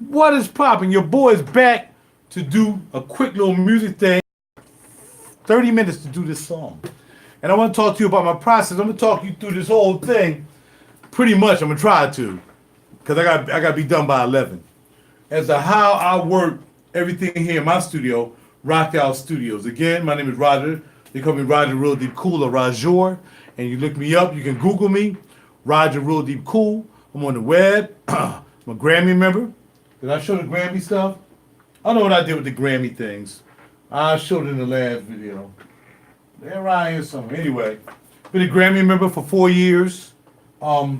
What is popping? Your boy is back to do a quick little music thing. 30 minutes to do this song. And I want to talk to you about my process. I'm going to talk you through this whole thing. Pretty much, I'm going to try to. Because I got to be done by 11. As to how I work everything here in my studio, Rockout Studios. Again, my name is RaJuR. They call me RaJuR realdeepkool or RaJuR. And you look me up, you can Google me, RaJuR realdeepkool. I'm on the web. I'm a Grammy member. Did I show the Grammy stuff? I don't know what I did with the Grammy things. I showed it in the last video. They're around here somewhere. Anyway, been a Grammy member for 4 years. I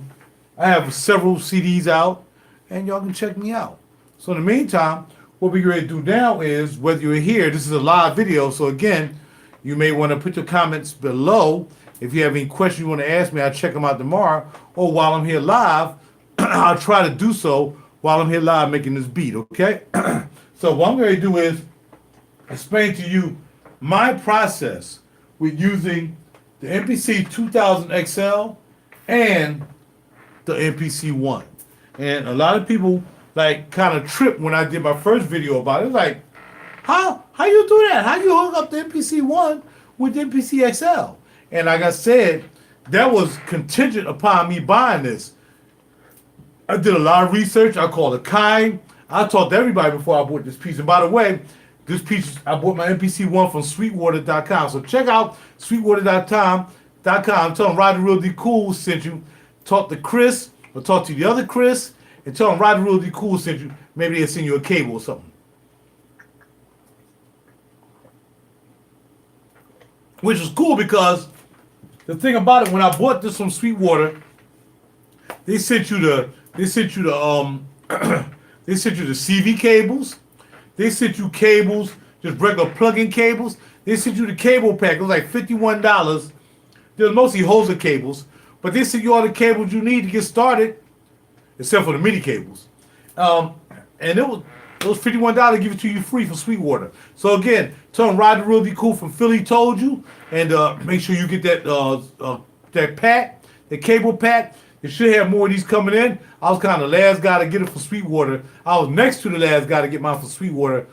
have several CDs out, and y'all can check me out. So in the meantime, what we're going to do now is, whether you're here, this is a live video, so again, you may want to put your comments below. If you have any questions you want to ask me, I'll check them out tomorrow. Or while I'm here live, I'll try to do so while I'm here live making this beat, okay? So what I'm going to do is explain to you my process with using the MPC2000XL and the MPC1. And a lot of people like kind of tripped when I did my first video about it. It's like, how you do that? How you hook up the MPC1 with the MPC XL? And like I said, that was contingent upon me buying this. I did a lot of research. I called Akai. I talked to everybody before I bought this piece. And by the way, this piece, I bought my MPC1 from sweetwater.com. So check out sweetwater.com. Tell them RaJuR realdeepkool sent you. Talk to Chris or talk to the other Chris and tell them RaJuR realdeepkool sent you. Maybe they'll send you a cable or something. Which is cool because the thing about it, when I bought this from Sweetwater, they sent you the they sent you the CV cables. They sent you cables, just regular plug-in cables. They sent you the cable pack. It was like $51. They're mostly Hoser cables, but they sent you all the cables you need to get started, except for the MIDI cables. And it was $51 to give it to you free from Sweetwater. So again, tell them RaJuR realdeepkool from Philly told you, and make sure you get that pack, the cable pack. They should have more of these coming in. I was kind of the last guy to get it from Sweetwater. I was next to the last guy to get mine from Sweetwater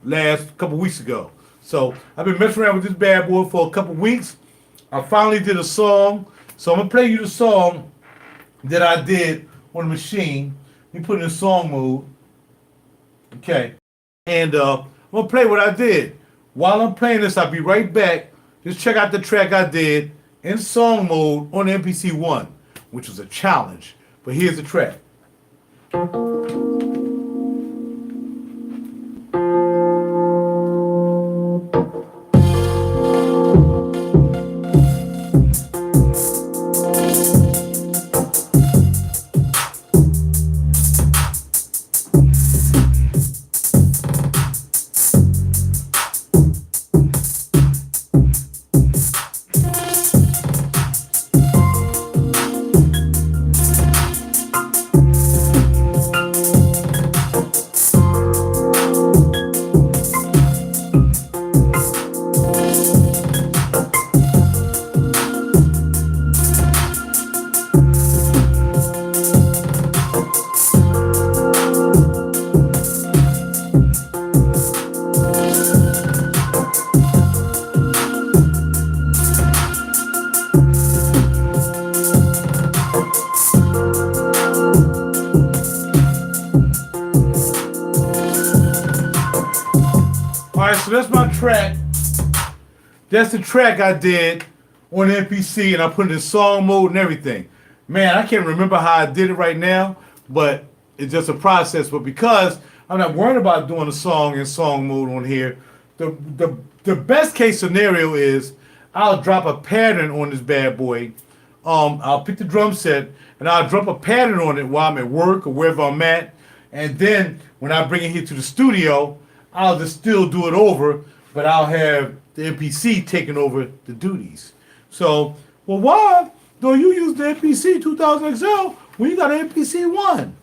last couple weeks ago. So I've been messing around with this bad boy for a couple weeks. I finally did a song. So I'm going to play you the song that I did on the machine. Let me put it in song mode. Okay. And I'm going to play what I did. While I'm playing this, I'll be right back. Just check out the track I did in song mode on the MPC1, which was a challenge. But here's the track. Alright, so that's my track. That's the track I did on MPC, and I put it in song mode and everything. Man, I can't remember how I did it right now, but it's just a process. But because I'm not worried about doing a song in song mode on here, the best case scenario is I'll drop a pattern on this bad boy. I'll pick the drum set and I'll drop a pattern on it while I'm at work or wherever I'm at. And then when I bring it here to the studio, I'll just still do it over, but I'll have the MPC taking over the duties. So, well, why don't you use the MPC 2000XL when you got an MPC1?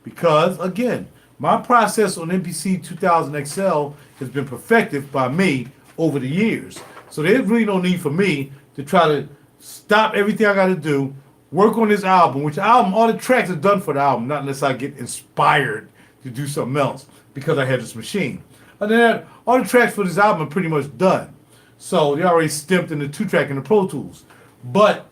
Because, again, my process on MPC 2000XL has been perfected by me over the years. So there's really no need for me to try to stop everything I got to do work on this album, which album, all the tracks are done for the album, not unless I get inspired to do something else because I have this machine. Other than that, all the tracks for this album are pretty much done. So they already stamped in the 2-track in the Pro Tools. But,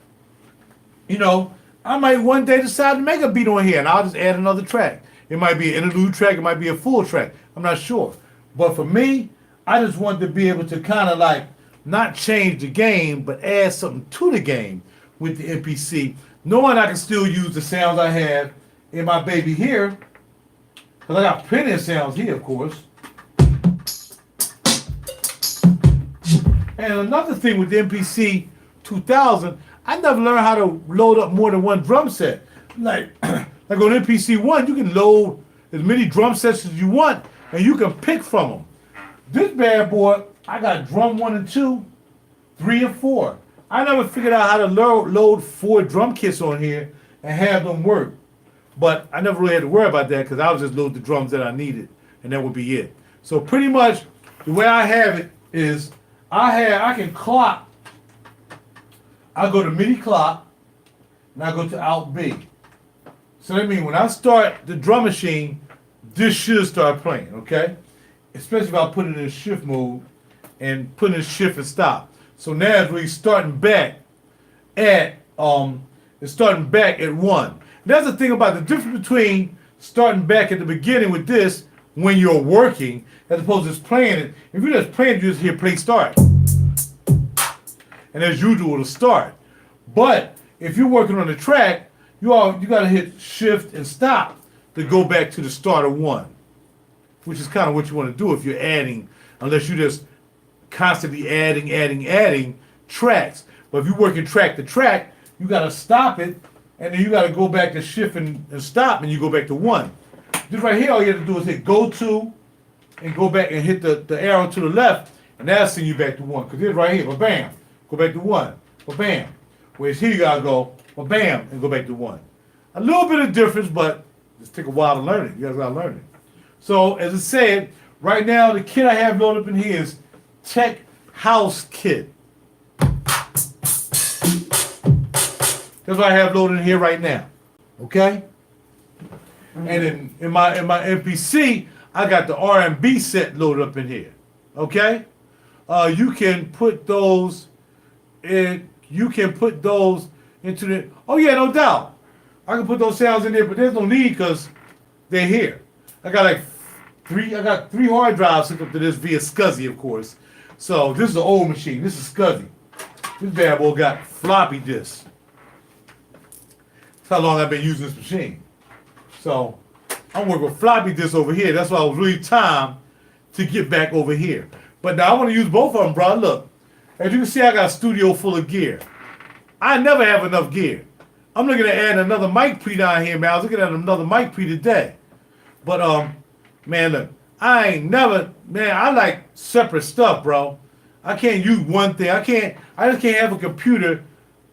you know, I might one day decide to make a beat on here and I'll just add another track. It might be an interlude track, it might be a full track. I'm not sure. But for me, I just want to be able to kind of like not change the game, but add something to the game with the MPC, knowing I can still use the sounds I have in my baby here, because I got plenty of sounds here, of course. And another thing with the MPC 2000, I never learned how to load up more than one drum set. Like on MPC1, you can load as many drum sets as you want, and you can pick from them. This bad boy, I got drum 1 and 2, 3 and 4. I never figured out how to load 4 drum kits on here and have them work. But I never really had to worry about that because I would just load the drums that I needed, and that would be it. So pretty much the way I have it is I can clock. I go to MIDI clock, and I go to Alt B. So that means when I start the drum machine, this should start playing, okay? Especially if I put it in shift mode and put it in shift and stop. So now it's really starting back at 1. That's the thing about the difference between starting back at the beginning with this when you're working as opposed to just playing it. If you're just playing, you just hear play start. And as usual, it'll start. But if you're working on the track, you gotta hit shift and stop to go back to the start of 1. Which is kind of what you want to do if you're adding, unless you're just constantly adding tracks. But if you're working track to track, you got to stop it, and then you got to go back to shift and stop, and you go back to 1. This right here, all you have to do is hit go to, and go back and hit the arrow to the left, and that'll send you back to 1. Because it's right here, but bam, go back to 1, but bam. Whereas here you got to go, but bam, and go back to 1. A little bit of difference, but it's take a while to learn it. You guys got to learn it. So, as I said, right now the kit I have loaded up in here is Tech House Kit. That's what I have loaded in here right now. Okay? And in my MPC, I got the R&B set loaded up in here. Okay? You can put those into the, oh yeah, no doubt. I can put those sounds in there, but there's no need because they're here. I got 3 hard drives hooked up to this via SCSI, of course. So this is an old machine. This is SCSI. This bad boy got floppy disks. That's how long I've been using this machine. So I'm working with floppy disks over here. That's why it was really time to get back over here. But now I want to use both of them, bro. Look, as you can see, I got a studio full of gear. I never have enough gear. I'm looking at adding another mic pre down here, man. I was looking at another mic pre today. But man, look, I like separate stuff, bro. I can't use one thing. I just can't have a computer,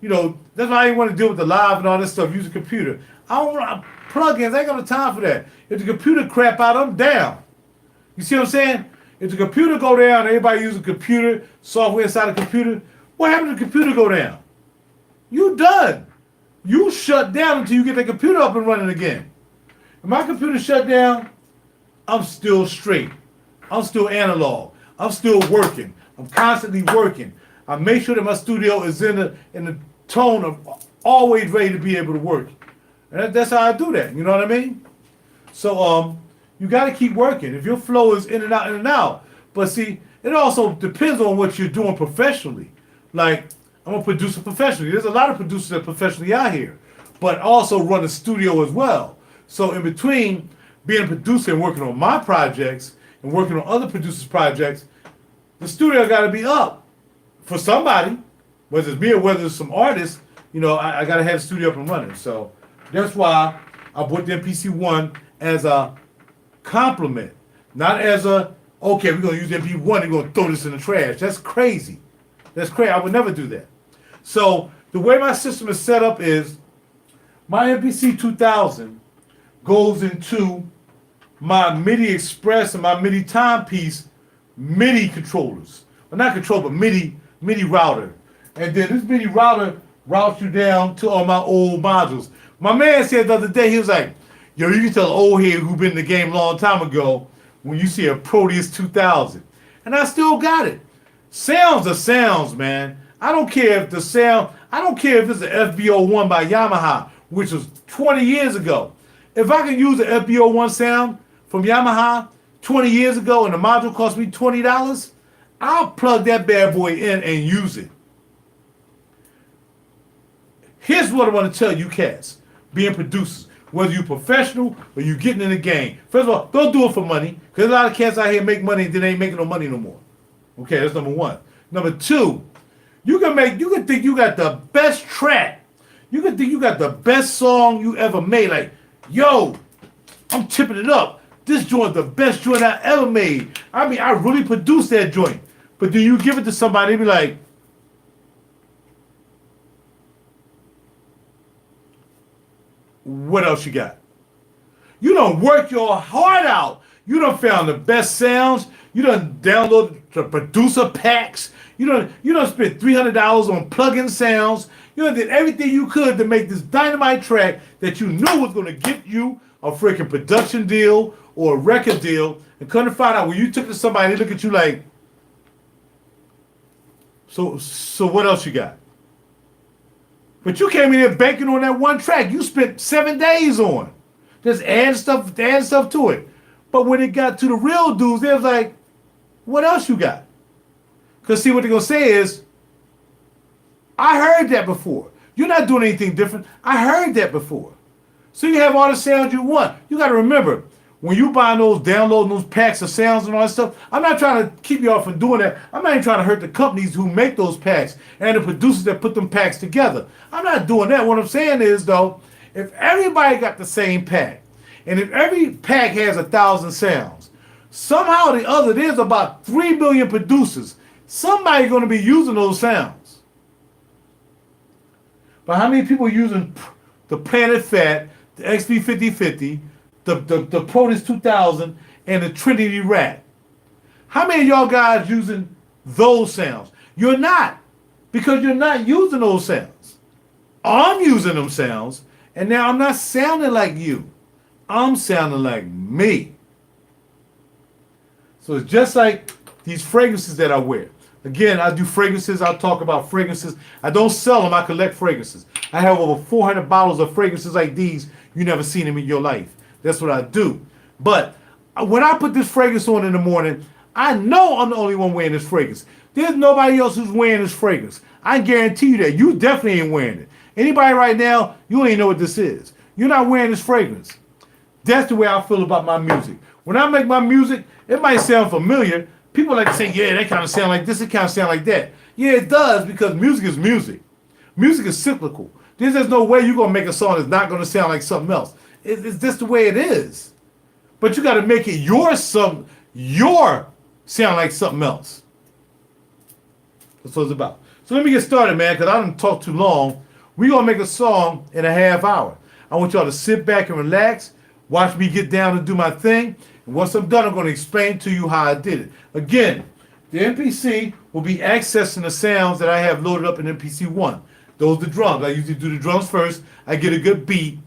you know, that's why I didn't want to deal with the live and all this stuff, use a computer. I don't want plugins, I ain't got no time for that. If the computer crap out, I'm down. You see what I'm saying? If the computer go down, everybody use a computer, software inside the computer, what happened to the computer go down? You done. You shut down until you get the computer up and running again. If my computer shut down, I'm still straight. I'm still analog. I'm still working. I'm constantly working. I make sure that my studio is in the tone of always ready to be able to work. And that's how I do that. You know what I mean? So you got to keep working. If your flow is in and out. But see, it also depends on what you're doing professionally. Like, I'm a producer professionally. There's a lot of producers that are professionally out here, but also run a studio as well. So in between being a producer and working on my projects and working on other producers' projects, the studio got to be up for somebody, whether it's me or whether it's some artist. You know, I got to have the studio up and running. So that's why I bought the MPC1 as a compliment, not as a, okay, we're going to use the MPC1 and we're going to throw this in the trash. That's crazy. That's crazy. I would never do that. So the way my system is set up is my MPC2000 goes into my MIDI Express and my MIDI timepiece MIDI controllers. Well, not control, but MIDI router. And then this MIDI router route you down to all my old modules. My man said the other day, he was like, yo, you can tell an old head who been in the game a long time ago when you see a Proteus 2000. And I still got it. Sounds are sounds, man. I don't care if it's an FB01 by Yamaha, which was 20 years ago. If I can use an FB01 sound from Yamaha 20 years ago and the module cost me $20, I'll plug that bad boy in and use it. Here's what I want to tell you cats, being producers, whether you're professional or you getting in the game. First of all, don't do it for money, because a lot of cats out here make money and then they ain't making no money no more. Okay, that's number one. Number two, you can think you got the best track. You can think you got the best song you ever made. Like, yo, I'm tipping it up. This joint the best joint I ever made. I mean, I really produced that joint. But then you give it to somebody and be like, what else you got? You done work your heart out. You done found the best sounds. You done downloaded the producer packs. You done spent $300 on plug-in sounds. You done did everything you could to make this dynamite track that you knew was going to get you a freaking production deal or a record deal. And come to find out when you took it to somebody, they look at you like, so what else you got? But you came in here banking on that one track you spent 7 days on. Just add stuff to it. But when it got to the real dudes, they was like, what else you got? Because see, what they're going to say is, I heard that before. You're not doing anything different. I heard that before. So you have all the sounds you want. You got to remember, when you buy downloading those packs of sounds and all that stuff, I'm not trying to keep you off from doing that. I'm not even trying to hurt the companies who make those packs and the producers that put them packs together. I'm not doing that. What I'm saying is, though, if everybody got the same pack, and if every pack has 1,000 sounds, somehow or the other, there's about 3 million producers. Somebody's going to be using those sounds. But how many people are using the Planet Fat, the XB5050, the Proteus 2000, and the Trinity Rat? How many of y'all guys using those sounds? You're not, because you're not using those sounds. I'm using them sounds, and now I'm not sounding like you. I'm sounding like me. So it's just like these fragrances that I wear. Again, I do fragrances. I'll talk about fragrances. I don't sell them. I collect fragrances. I have over 400 bottles of fragrances like these. You never seen them in your life. That's what I do. But when I put this fragrance on in the morning, I know I'm the only one wearing this fragrance. There's nobody else who's wearing this fragrance. I guarantee you that. You definitely ain't wearing it. Anybody right now, you ain't know what this is. You're not wearing this fragrance. That's the way I feel about my music. When I make my music, it might sound familiar. People like to say, yeah, that kind of sound like this, it kind of sound like that. Yeah, it does, because music is music. Music is cyclical. There's no way you're going to make a song that's not going to sound like something else. It's just the way it is. But you got to make it your sound like something else. That's what it's about. So let me get started, man, because I didn't talk too long. We're going to make a song in a half hour. I want y'all to sit back and relax, watch me get down and do my thing. And once I'm done, I'm going to explain to you how I did it. Again, the MPC will be accessing the sounds that I have loaded up in MPC1. Those are the drums. I usually do the drums first. I get a good beat.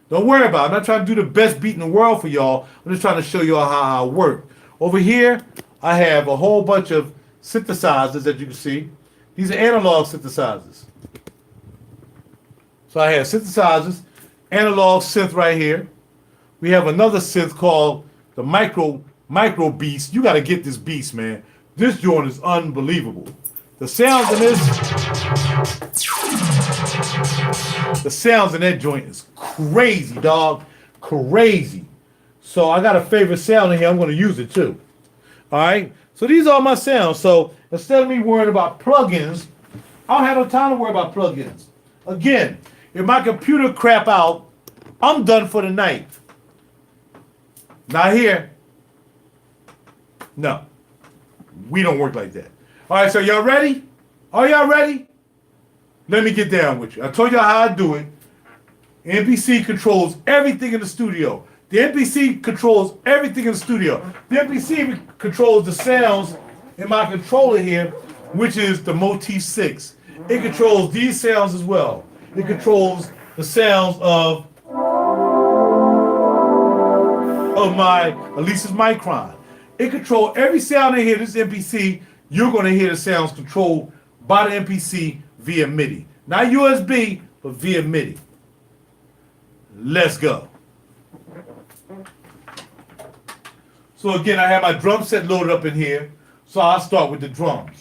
Don't worry about it. I'm not trying to do the best beat in the world for y'all. I'm just trying to show y'all how I work. Over here, I have a whole bunch of synthesizers that you can see. These are analog synthesizers. So I have synthesizers, analog synth right here. We have another synth called the micro beast. You got to get this beast, man. This joint is unbelievable. The sounds in that joint is crazy, dog. Crazy. So I got a favorite sound in here. I'm going to use it too. All right. So these are my sounds. So instead of me worrying about plugins, I don't have no time to worry about plugins. Again, if my computer crap out, I'm done for the night. Not here. No. We don't work like that. All right, so y'all ready? Are y'all ready? Let me get down with you. I told y'all how I do it. MPC controls everything in the studio. The MPC controls everything in the studio. The MPC controls the sounds in my controller here, which is the Motif 6. It controls these sounds as well. It controls the sounds of my Alesis Micron. It controls every sound in here. This MPC, you're going to hear the sounds controlled by the MPC via MIDI. Not USB, but via MIDI. Let's go. So again, I have my drum set loaded up in here. So I'll start with the drums.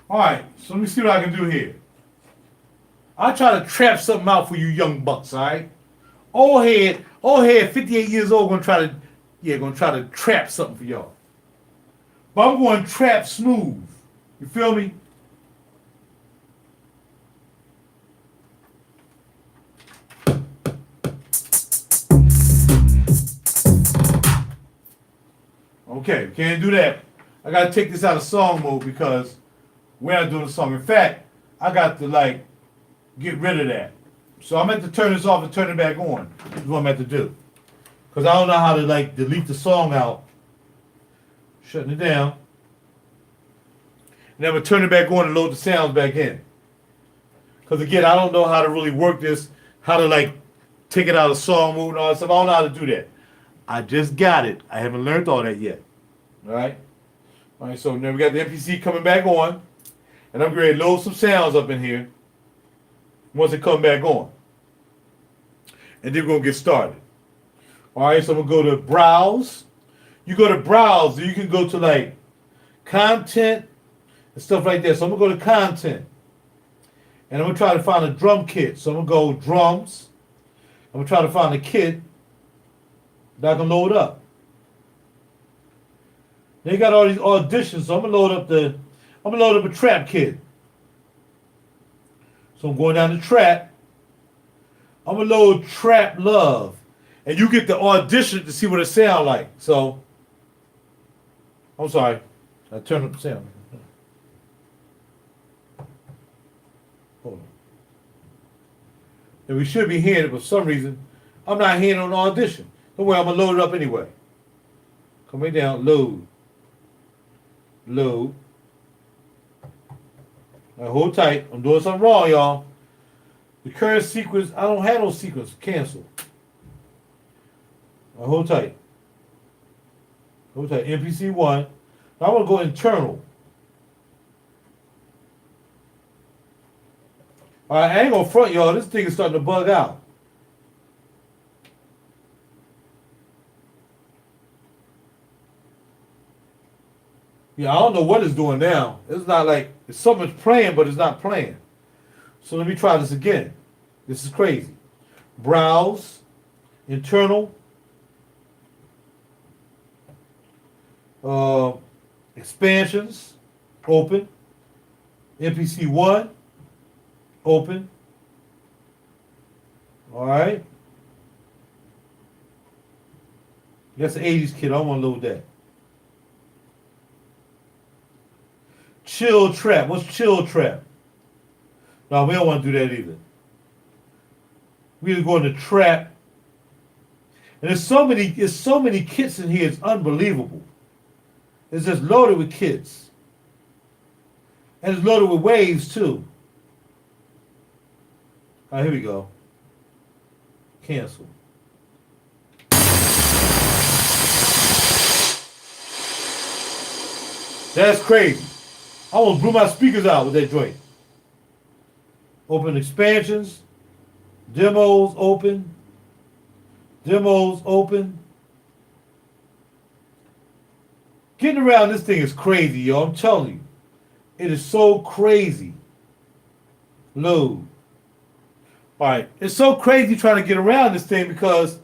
Alright, so let me see what I can do here. I'll try to trap something out for you young bucks, alright? Old head, 58 years old, gonna try to trap something for y'all. But I'm going trap smooth. You feel me? Okay, can't do that. I gotta take this out of song mode because we're not doing the song. In fact, I got to get rid of that. So I'm going to turn this off and turn it back on. That's what I'm going to do. Because I don't know how to delete the song out. Shutting it down. And then I'm going to turn it back on and load the sounds back in. Because again, I don't know how to really work this. How to take it out of song mode and all that stuff. I don't know how to do that. I just got it. I haven't learned all that yet. Alright? Alright, so now we got the MPC coming back on. And I'm going to load some sounds up in here once it come back on. And then we're going to get started. Alright, so I'm going to go to Browse. You go to Browse, you can go to Content and stuff like that. So I'm going to go to Content. And I'm going to try to find a drum kit. So I'm going to go Drums. I'm going to try to find a kit that I can load up. They got all these auditions, so I'm going to load up a trap kit. So I'm going down to trap. I'm going to load Trap Love. And you get the audition to see what it sounds like. So, I'm sorry. I turned up the sound. Hold on. And we should be hearing it, but for some reason, I'm not hearing it on the audition. Don't worry, I'm going to load it up anyway. Come right down, load. Load. Now hold tight. I'm doing something wrong, y'all. The current sequence, I don't have no sequence. Cancel. Now hold tight. Hold tight. MPC1. Now I want to go internal. Alright, I ain't gonna front y'all. This thing is starting to bug out. Yeah, I don't know what it's doing now. It's not it's something's playing, but it's not playing. So let me try this again. This is crazy. Browse, internal, expansions, open, MPC1, open. All right. That's an 80s kit. I don't want to load that. Chill trap. What's chill trap? No, we don't want to do that either. We just go into trap. And there's so many kits in here, it's unbelievable. It's just loaded with kits. And it's loaded with waves too. Alright, here we go. Cancel. That's crazy. I almost blew my speakers out with that joint. Open expansions. Demos open. Demos open. Getting around this thing is crazy, yo. I'm telling you. It is so crazy. Load. Alright. It's so crazy trying to get around this thing because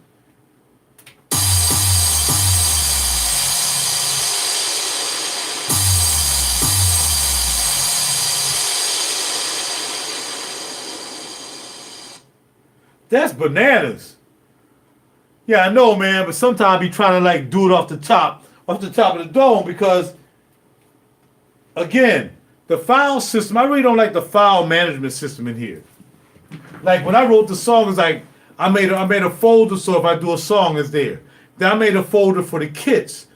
that's bananas. Yeah, I know, man, but sometimes I be trying to like do it off the top of the dome because again, the file system, I really don't like the file management system in here. Like when I wrote the song, it's like I made a folder so if I do a song, it's there. Then I made a folder for the kits.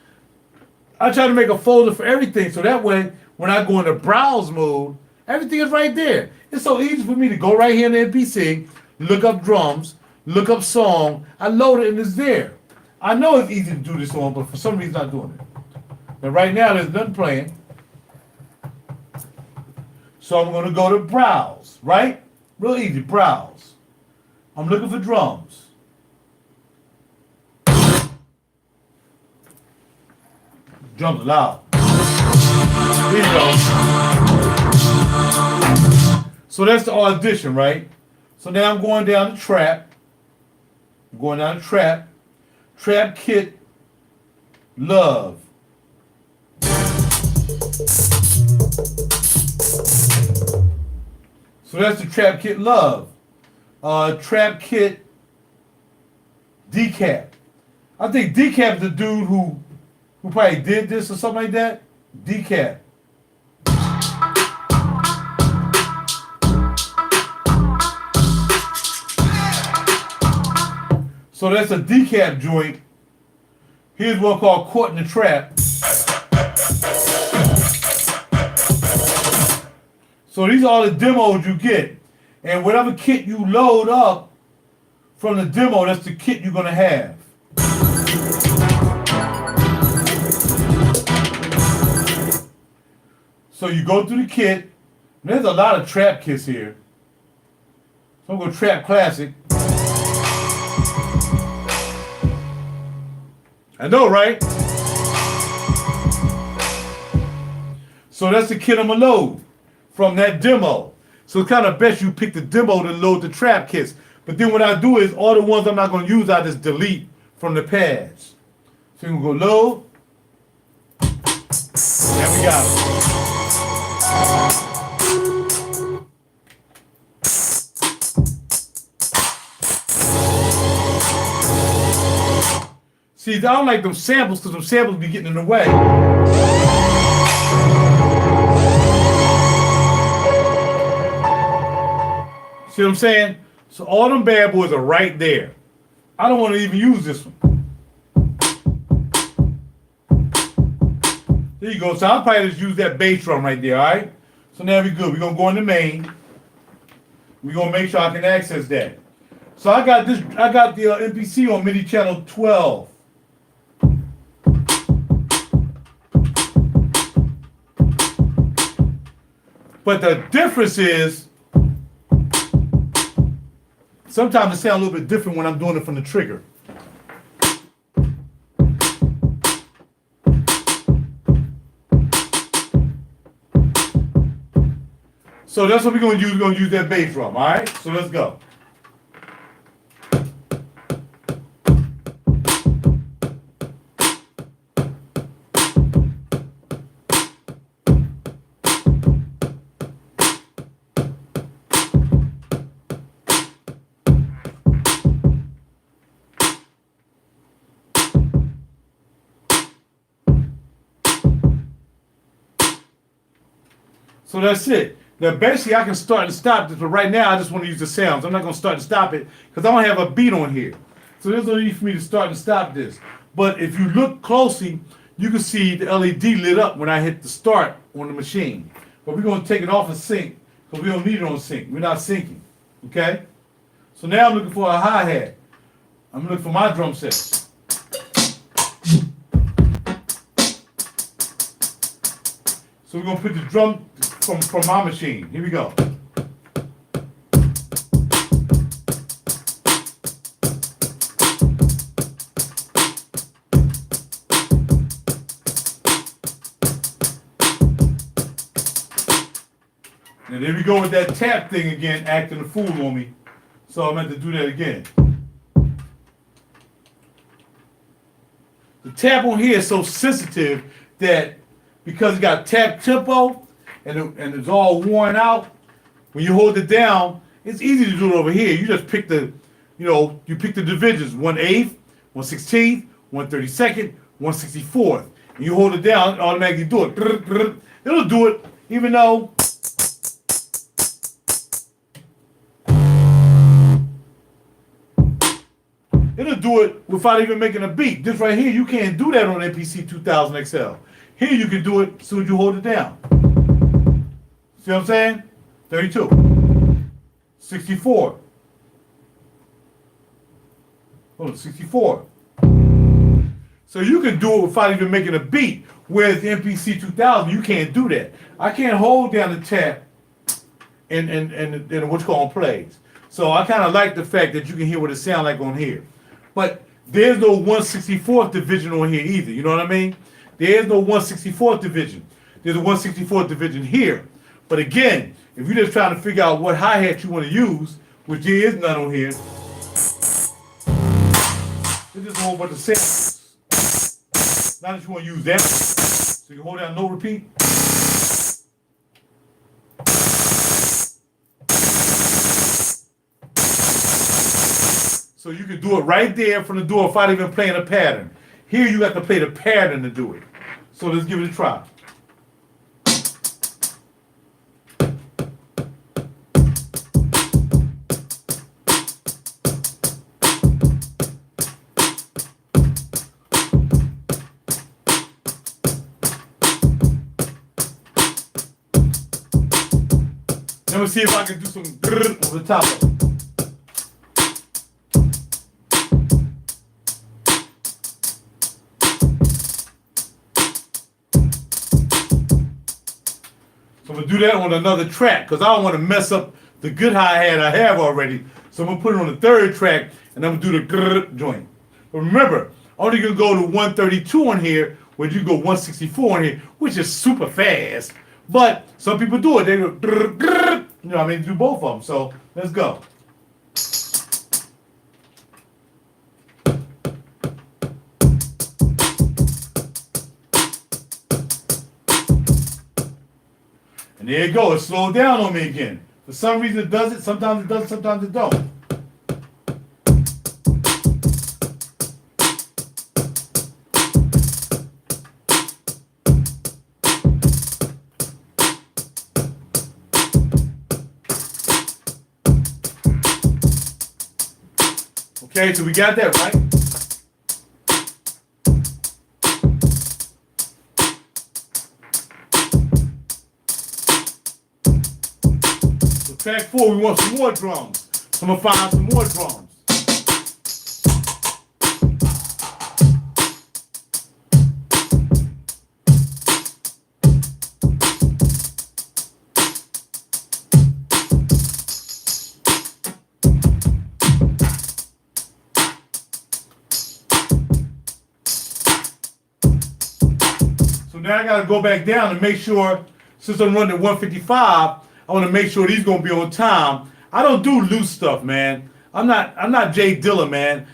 I try to make a folder for everything so that way when I go into browse mode, everything is right there. It's so easy for me to go right here in the MPC, look up drums, look up song, I load it and it's there. I know it's easy to do this on, but for some reason I'm not doing it. But right now there's nothing playing. So I'm gonna go to browse, right? Real easy, browse. I'm looking for drums. Drums loud. Here you go. So that's the audition, right? So now I'm going down the trap. I'm going down the trap. Trap kit. Love. So that's the trap kit love. Trap kit decap. I think decap is the dude who probably did this or something like that. Decap. So that's a decap joint. Here's one called Caught in the Trap. So these are all the demos you get. And whatever kit you load up from the demo, that's the kit you're gonna have. So you go through the kit. There's a lot of trap kits here. So I'm gonna Trap Classic. I know, right? So that's the kit I'm gonna load from that demo. So it's kind of best you pick the demo to load the trap kits. But then what I do is all the ones I'm not gonna use, I just delete from the pads. So you can go load. There we got it. See, I don't like them samples because them samples be getting in the way. See what I'm saying? So all them bad boys are right there. I don't want to even use this one. There you go. So I'll probably just use that bass drum right there, all right? So now we're good. We're going to go in the main. We're going to make sure I can access that. So I got this. I got the MPC on MIDI channel 12. But the difference is, sometimes it sounds a little bit different when I'm doing it from the trigger. So that's what we're going to use. We're going to use that bass drum, all right? So let's go. So that's it. Now basically I can start and stop this, but right now I just want to use the sounds. I'm not going to start and stop it because I don't have a beat on here. So there's no need for me to start and stop this. But if you look closely, you can see the LED lit up when I hit the start on the machine. But we're going to take it off of sync because we don't need it on sync. We're not syncing. Okay? So now I'm looking for a hi-hat. I'm looking for my drum set. So we're going to put the drum from my machine. Here we go. And there we go with that tap thing again, acting a fool on me. So I'm going to do that again. The tap on here is so sensitive that because it got tap tempo, and it's all worn out, when you hold it down, it's easy to do it over here. You just pick the, you pick the divisions, 1/8, 1/16th, 1/32nd, 1/64th. And you hold it down, it automatically do it. It'll do it, even though it'll do it without even making a beat. This right here, you can't do that on MPC2000XL. Here you can do it as soon as you hold it down. See what I'm saying? 32, 64. Hold on, 64. So you can do it without even making a beat. Whereas the MPC2000, you can't do that. I can't hold down the tap and what's called plays. So I kind of like the fact that you can hear what it sounds like on here. But there's no 1/64th division on here either. You know what I mean? There is no 1/64th division. There's a 1/64th division here. But again, if you're just trying to figure out what hi-hat you want to use, which there is none on here, there's just a whole bunch of samples. Now that you want to use that, so you hold down no repeat. So you can do it right there from the door without even playing a pattern. Here you have to play the pattern to do it. So let's give it a try. Let me see if I can do some over the top of it. So I'm going to do that on another track because I don't want to mess up the good hi-hat I have already. So I'm going to put it on the third track and I'm going to do the joint. But remember, only going to go to 132 on here, where you go 1/64 on here, which is super fast. But some people do it. They go, you know what I mean, do both of them. So let's go. And there you go. It slowed down on me again. For some reason it does it. Sometimes it does, sometimes it don't. Okay, so we got that, right? So track 4, we want some more drums. So I'm gonna find some more drums. Now I gotta go back down and make sure, since I'm running at 155, I want to make sure these gonna be on time. I don't do loose stuff, man. I'm not Jay Dilla, man.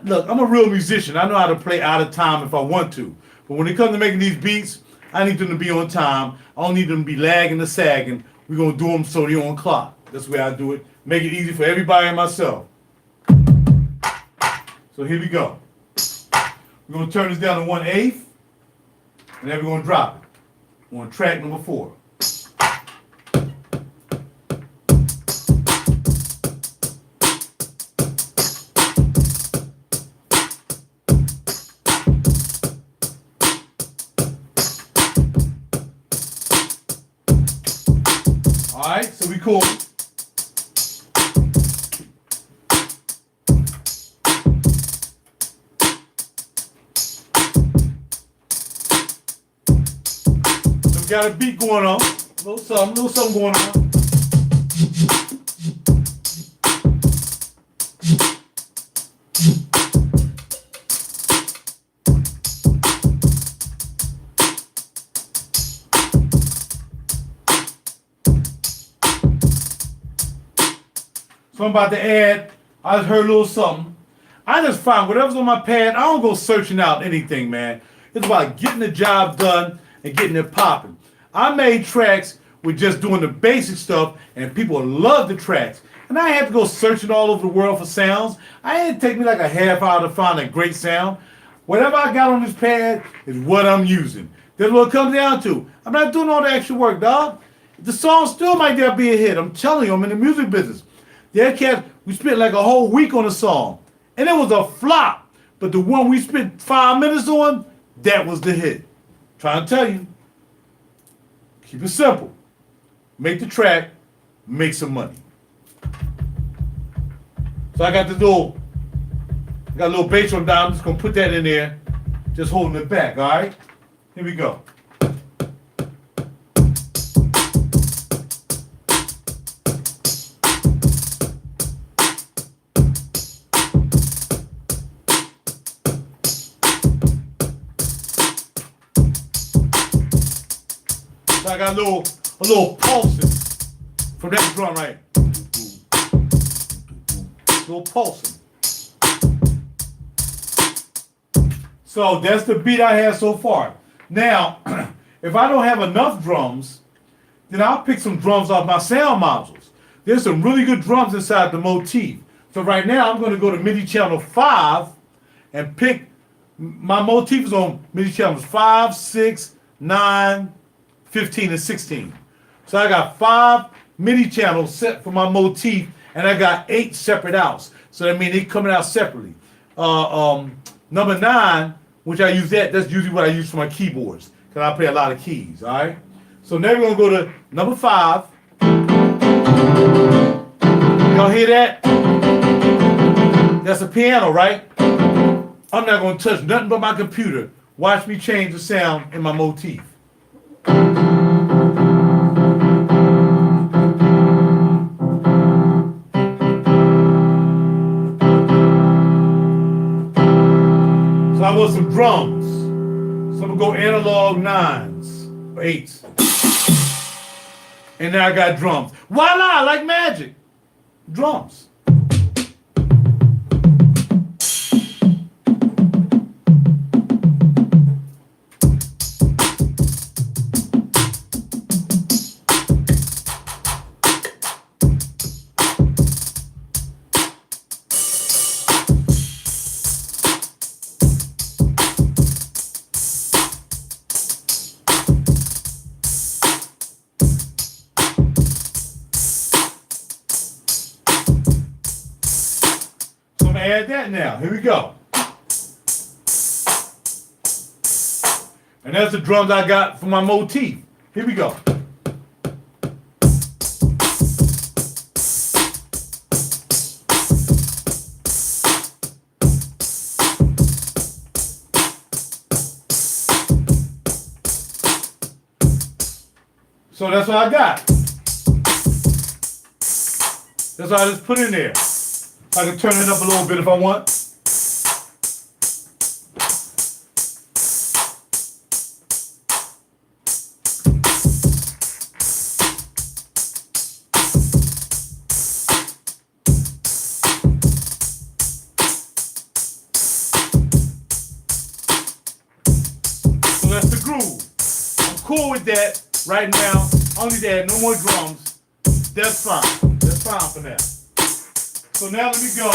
Look, I'm a real musician. I know how to play out of time if I want to. But when it comes to making these beats, I need them to be on time. I don't need them to be lagging or sagging. We're gonna do them so they're on clock. That's the way I do it. Make it easy for everybody and myself. So here we go. We're gonna turn this down to 1/8. And then we're going to drop it on track number 4. All right, so we cool. Got a beat going on, a little something going on. So I'm about to add, I just heard a little something. I just find whatever's on my pad, I don't go searching out anything, man. It's about getting the job done and getting it popping. I made tracks with just doing the basic stuff, and people love the tracks. And I had to go searching all over the world for sounds. I had to take me like a half hour to find a great sound. Whatever I got on this pad is what I'm using. That's what it comes down to. I'm not doing all the extra work, dog. The song still might not be a hit. I'm telling you, I'm in the music business. We spent like a whole week on a song, and it was a flop. But the one we spent 5 minutes on, that was the hit. Trying to tell you, keep it simple. Make the track, make some money. So I got a little bass drum down. I'm just gonna put that in there, just holding it back. All right, here we go. So I got a little pulsing from that drum, right? A little pulsing. So that's the beat I have so far. Now, if I don't have enough drums, then I'll pick some drums off my sound modules. There's some really good drums inside the motif. So right now I'm going to go to MIDI channel 5 and pick my motif is on MIDI channels 5, 6, 9, 15, and 16. So I got 5 MIDI channels set for my motif, and I got 8 separate outs. So that means they coming out separately. Number 9, which I use that's usually what I use for my keyboards, because I play a lot of keys, all right? So now we're going to go to number 5. Y'all hear that? That's a piano, right? I'm not going to touch nothing but my computer. Watch me change the sound in my motif. So I want some drums. So I'm going to go analog 9s or 8s. And now I got drums. Voila, like magic. Drums. Add that now. Here we go. And that's the drums I got for my motif. Here we go. So that's what I got. That's what I just put in there. I can turn it up a little bit if I want. So that's the groove. I'm cool with that right now. I don't need to add no more drums. That's fine. That's fine for now. So now let me go.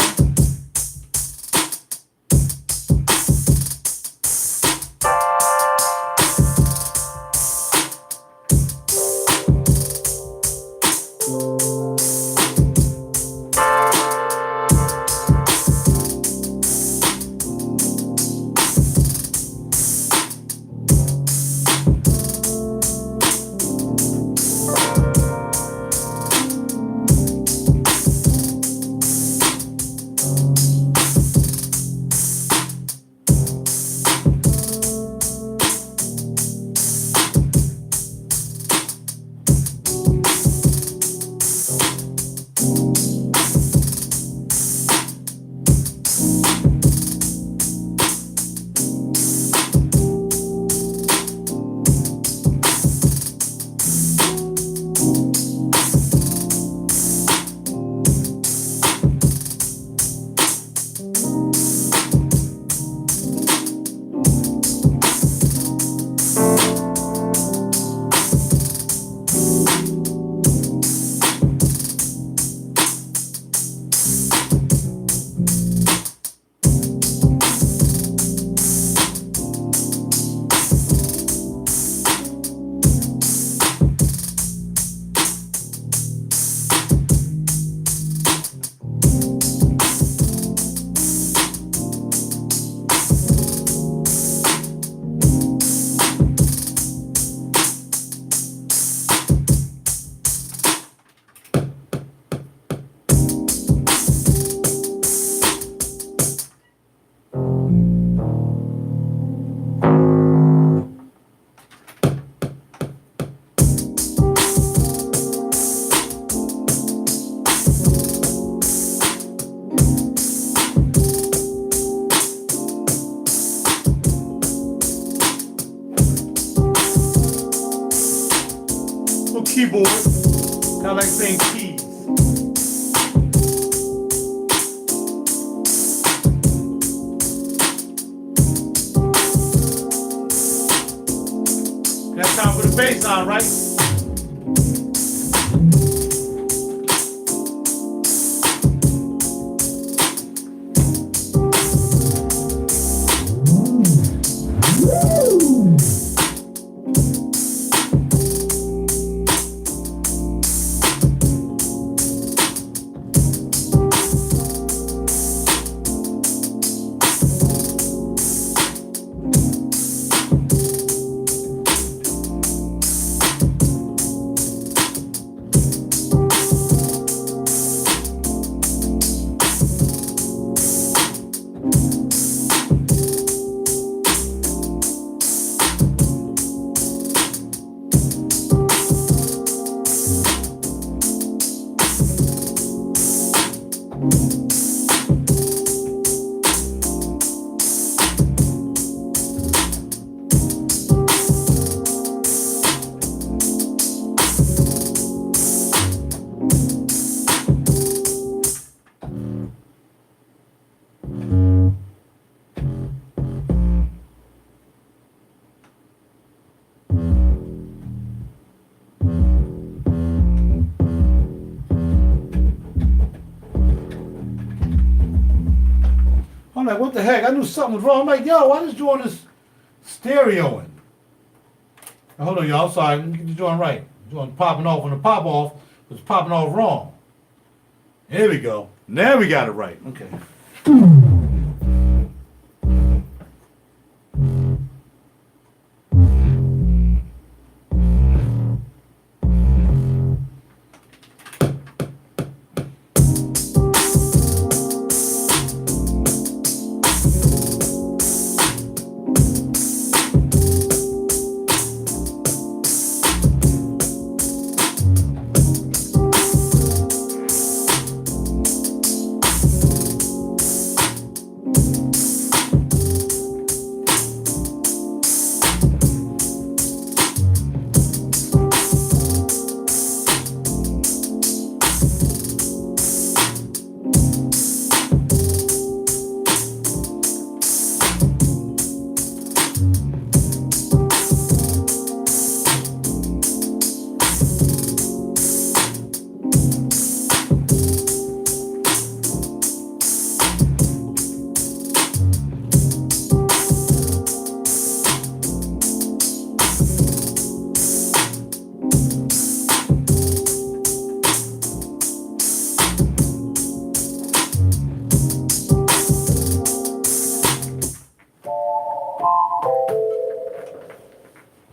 I like saying keys. That's time for the bass line, right? I'm like, what the heck? I knew something was wrong. I'm like, yo, why this joint is stereoing? Now, hold on, y'all. I'm sorry. Let me get the joint right. The joint popping off. When the pop off was popping off wrong. Here we go. Now we got it right. Okay.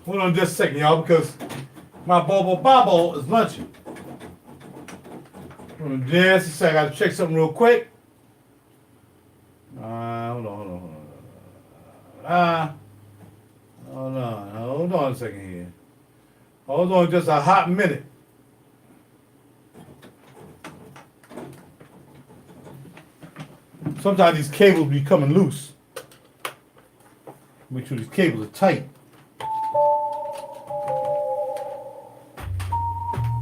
Hold on just a second, y'all, because my Bobo is lunching. Hold on just a second. I gotta check something real quick. Hold on a second here. Hold on just a hot minute. Sometimes these cables be coming loose. Make sure these cables are tight.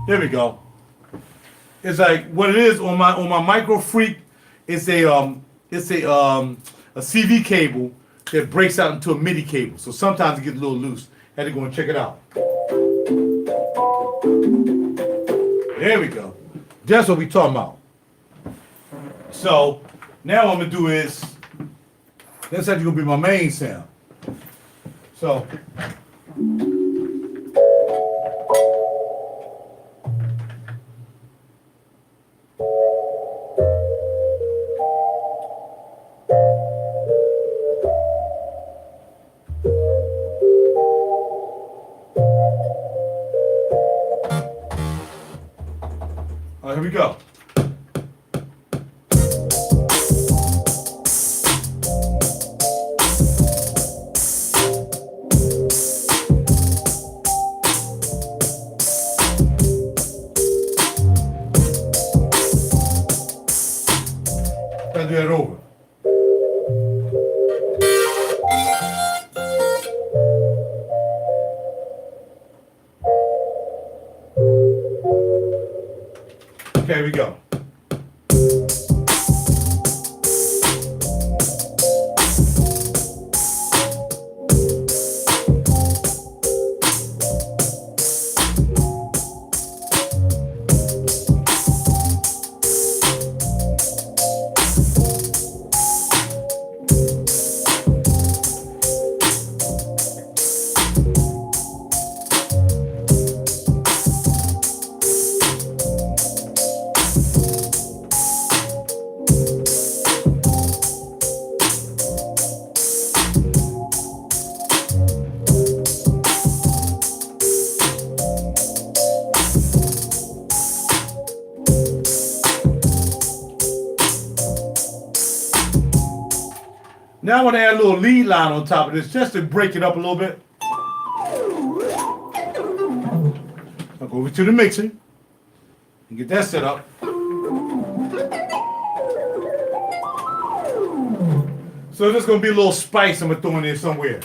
There we go. It's like what it is on my Micro Freak. It's a CV cable that breaks out into a MIDI cable. So sometimes it gets a little loose. Had to go and check it out. There we go. That's what we talking about. So now what I'm gonna do is that's actually gonna be my main sound. So. All right, here we go. Gotta do that over. Okay, here we go. Now I want to add a little lead line on top of this just to break it up a little bit. I'll go over to the mixer and get that set up. So there's going to be a little spice I'm going to throw in there somewhere.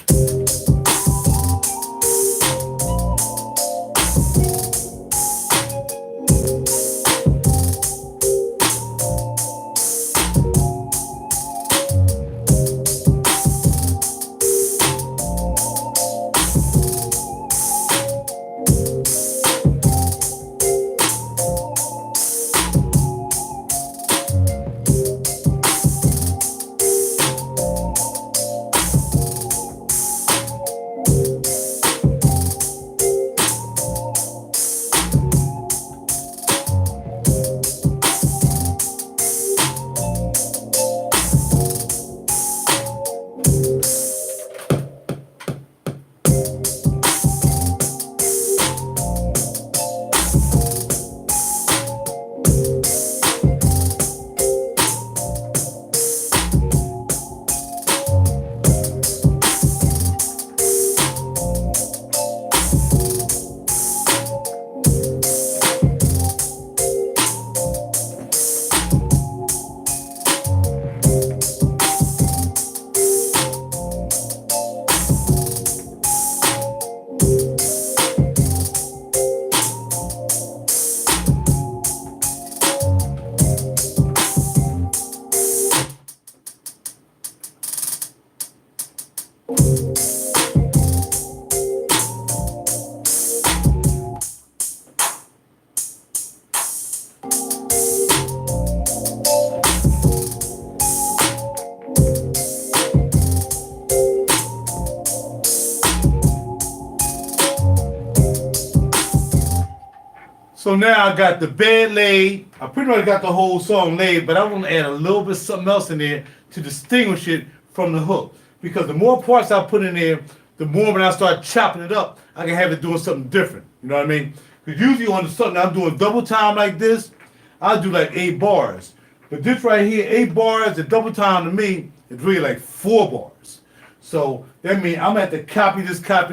So now I got the bed laid. I pretty much got the whole song laid, but I want to add a little bit of something else in there to distinguish it from the hook. Because the more parts I put in there, the more when I start chopping it up, I can have it doing something different. You know what I mean? Because usually on something I'm doing double time like this, I'll do like 8 bars. But this right here, 8 bars, the double time to me, is really like 4 bars. So that means I'm going to have to copy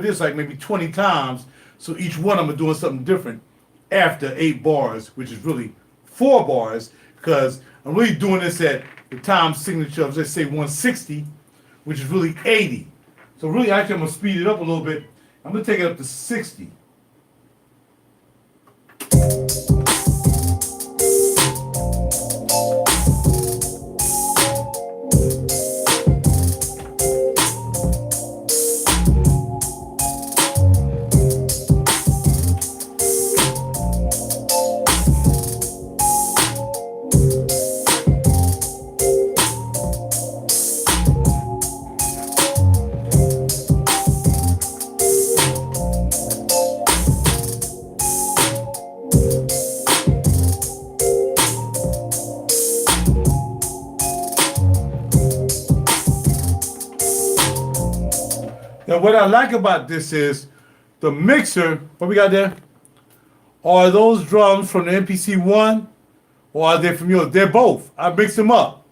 this like maybe 20 times. So each one I'm doing something different after 8 bars, which is really 4 bars, because I'm really doing this at the time signature of, let's say, 160, which is really 80. So really, actually, I'm going to speed it up a little bit. I'm going to take it up to 60. Now, what I like about this is the mixer, what we got there, are those drums from the MPC1 or are they from yours? They're both. I mix them up.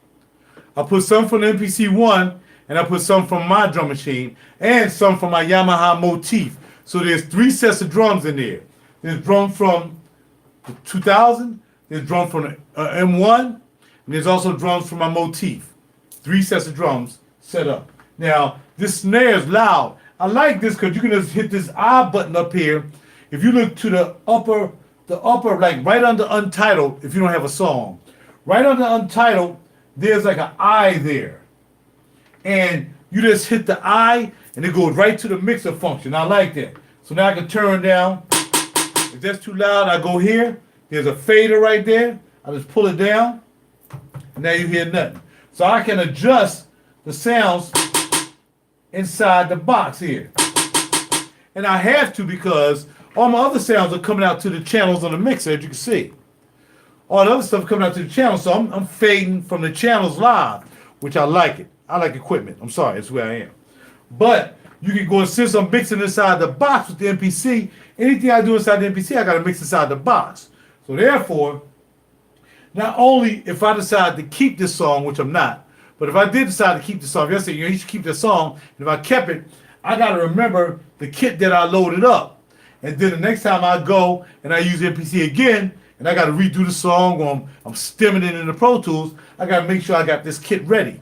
I put some from the MPC1 and I put some from my drum machine and some from my Yamaha motif. So there's 3 sets of drums in there. There's drum from the 2000, there's drum from the M1, and there's also drums from my motif. 3 sets of drums set up. Now, this snare is loud. I like this because you can just hit this I button up here. If you look to the upper the upper, like right under Untitled, if you don't have a song, right under Untitled, there's like an I there. And you just hit the I, and it goes right to the mixer function. I like that. So now I can turn down. If that's too loud, I go here. There's a fader right there. I just pull it down, and now you hear nothing. So I can adjust the sounds inside the box here. And I have to because all my other sounds are coming out to the channels on the mixer, as you can see. All the other stuff coming out to the channel, so I'm fading from the channels live, which I like it. I like equipment. I'm sorry, that's where I am. But you can go and since I'm mixing inside the box with the MPC, anything I do inside the MPC, I got to mix inside the box. So therefore, not only if I decide to keep this song, which I'm not, but if I did decide to keep the song, yesterday, you should keep the song, and if I kept it, I got to remember the kit that I loaded up. And then the next time I go and I use MPC again, and I got to redo the song, or I'm stemming it in the Pro Tools, I got to make sure I got this kit ready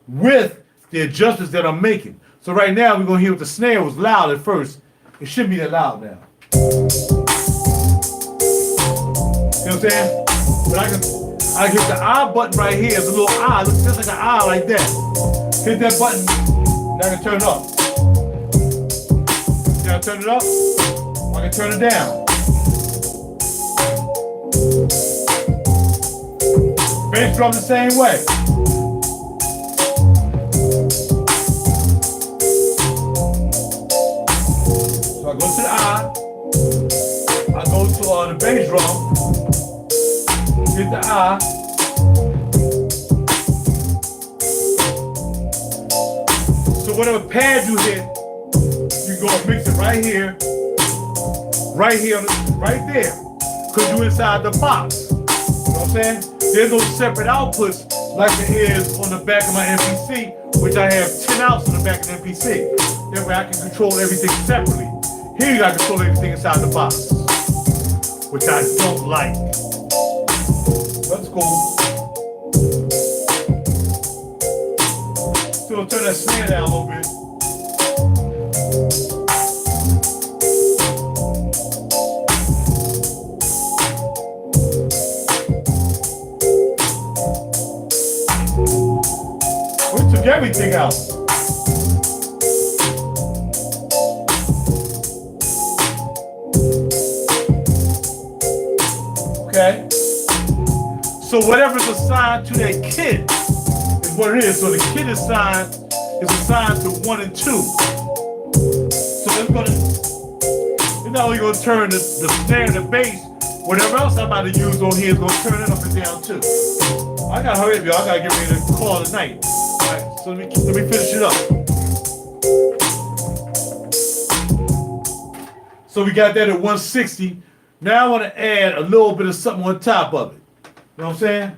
with the adjustments that I'm making. So right now, we're going to hear what the snare was loud at first. It shouldn't be that loud now. You know what I'm saying? But I hit the I button right here. It's a little I. Looks just like an I like that. Hit that button. Now I can turn it up. Now I turn it up. I can turn it down. Bass drum the same way. So I go to the I go to the bass drum, hit the I. So whatever pad you hit, you go and mix it right here, right there, because you're inside the box. You know what I'm saying? There's no separate outputs like there is on the back of my MPC, which I have 10 outs on the back of the MPC. That way I can control everything separately. Here you gotta control everything inside the box, which I don't like. That's cool. So I'll turn that snare down a little bit. We took everything out. Okay? So whatever's assigned to that kit is what it is. So the kit is assigned to 1 and 2. So it's not only gonna turn the snare and the bass, whatever else I'm about to use on here is gonna turn it up and down too. I gotta hurry up, y'all. I gotta get ready to call it night. Alright, so let me finish it up. So we got that at 160. Now I want to add a little bit of something on top of it. You know what I'm saying?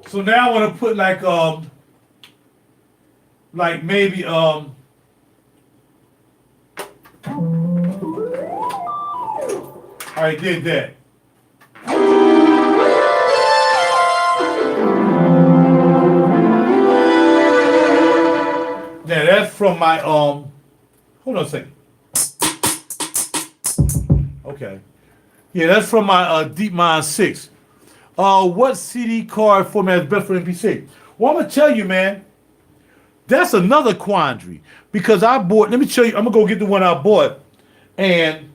So now I want to put like maybe I did that. Now that's from my hold on a second. Okay. Yeah, that's from my DeepMind 6. What CD card format is best for MPC? Well, I'm gonna tell you, man. That's another quandary because I bought. Let me show you. I'm gonna go get the one I bought, and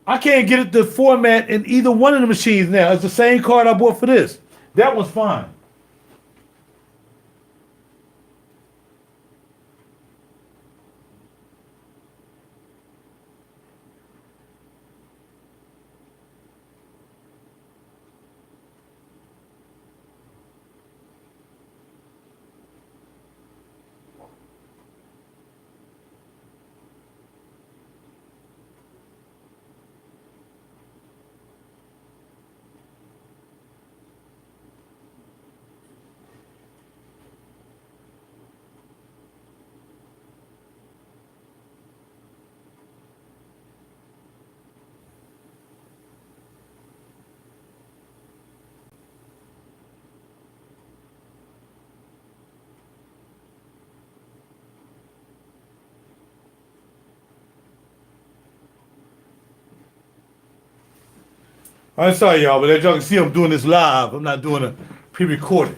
I can't get it to format in either one of the machines now. It's the same card I bought for this. That one's fine. I'm sorry, y'all, but as y'all can see, I'm doing this live. I'm not doing a pre-recorded.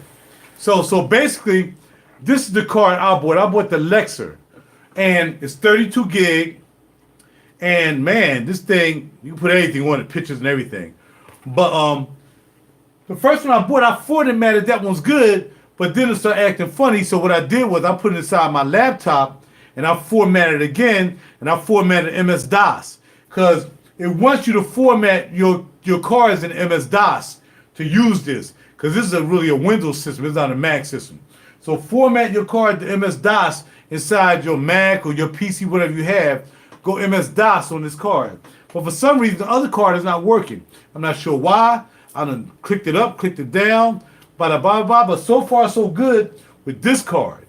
So basically, this is the card I bought. I bought the Lexer, and it's 32 gig. And man, this thing, you can put anything on it, pictures and everything. But the first one I bought, I formatted that one's good, but then it started acting funny. So what I did was I put it inside my laptop, and I formatted it again, and I formatted MS-DOS, because it wants you to format your cards in MS-DOS to use this, because this is really a Windows system. It's not a Mac system. So format your card to MS-DOS inside your Mac or your PC, whatever you have. Go MS-DOS on this card. But for some reason, the other card is not working. I'm not sure why. I done clicked it up, clicked it down, blah, blah, blah. But so far, so good with this card.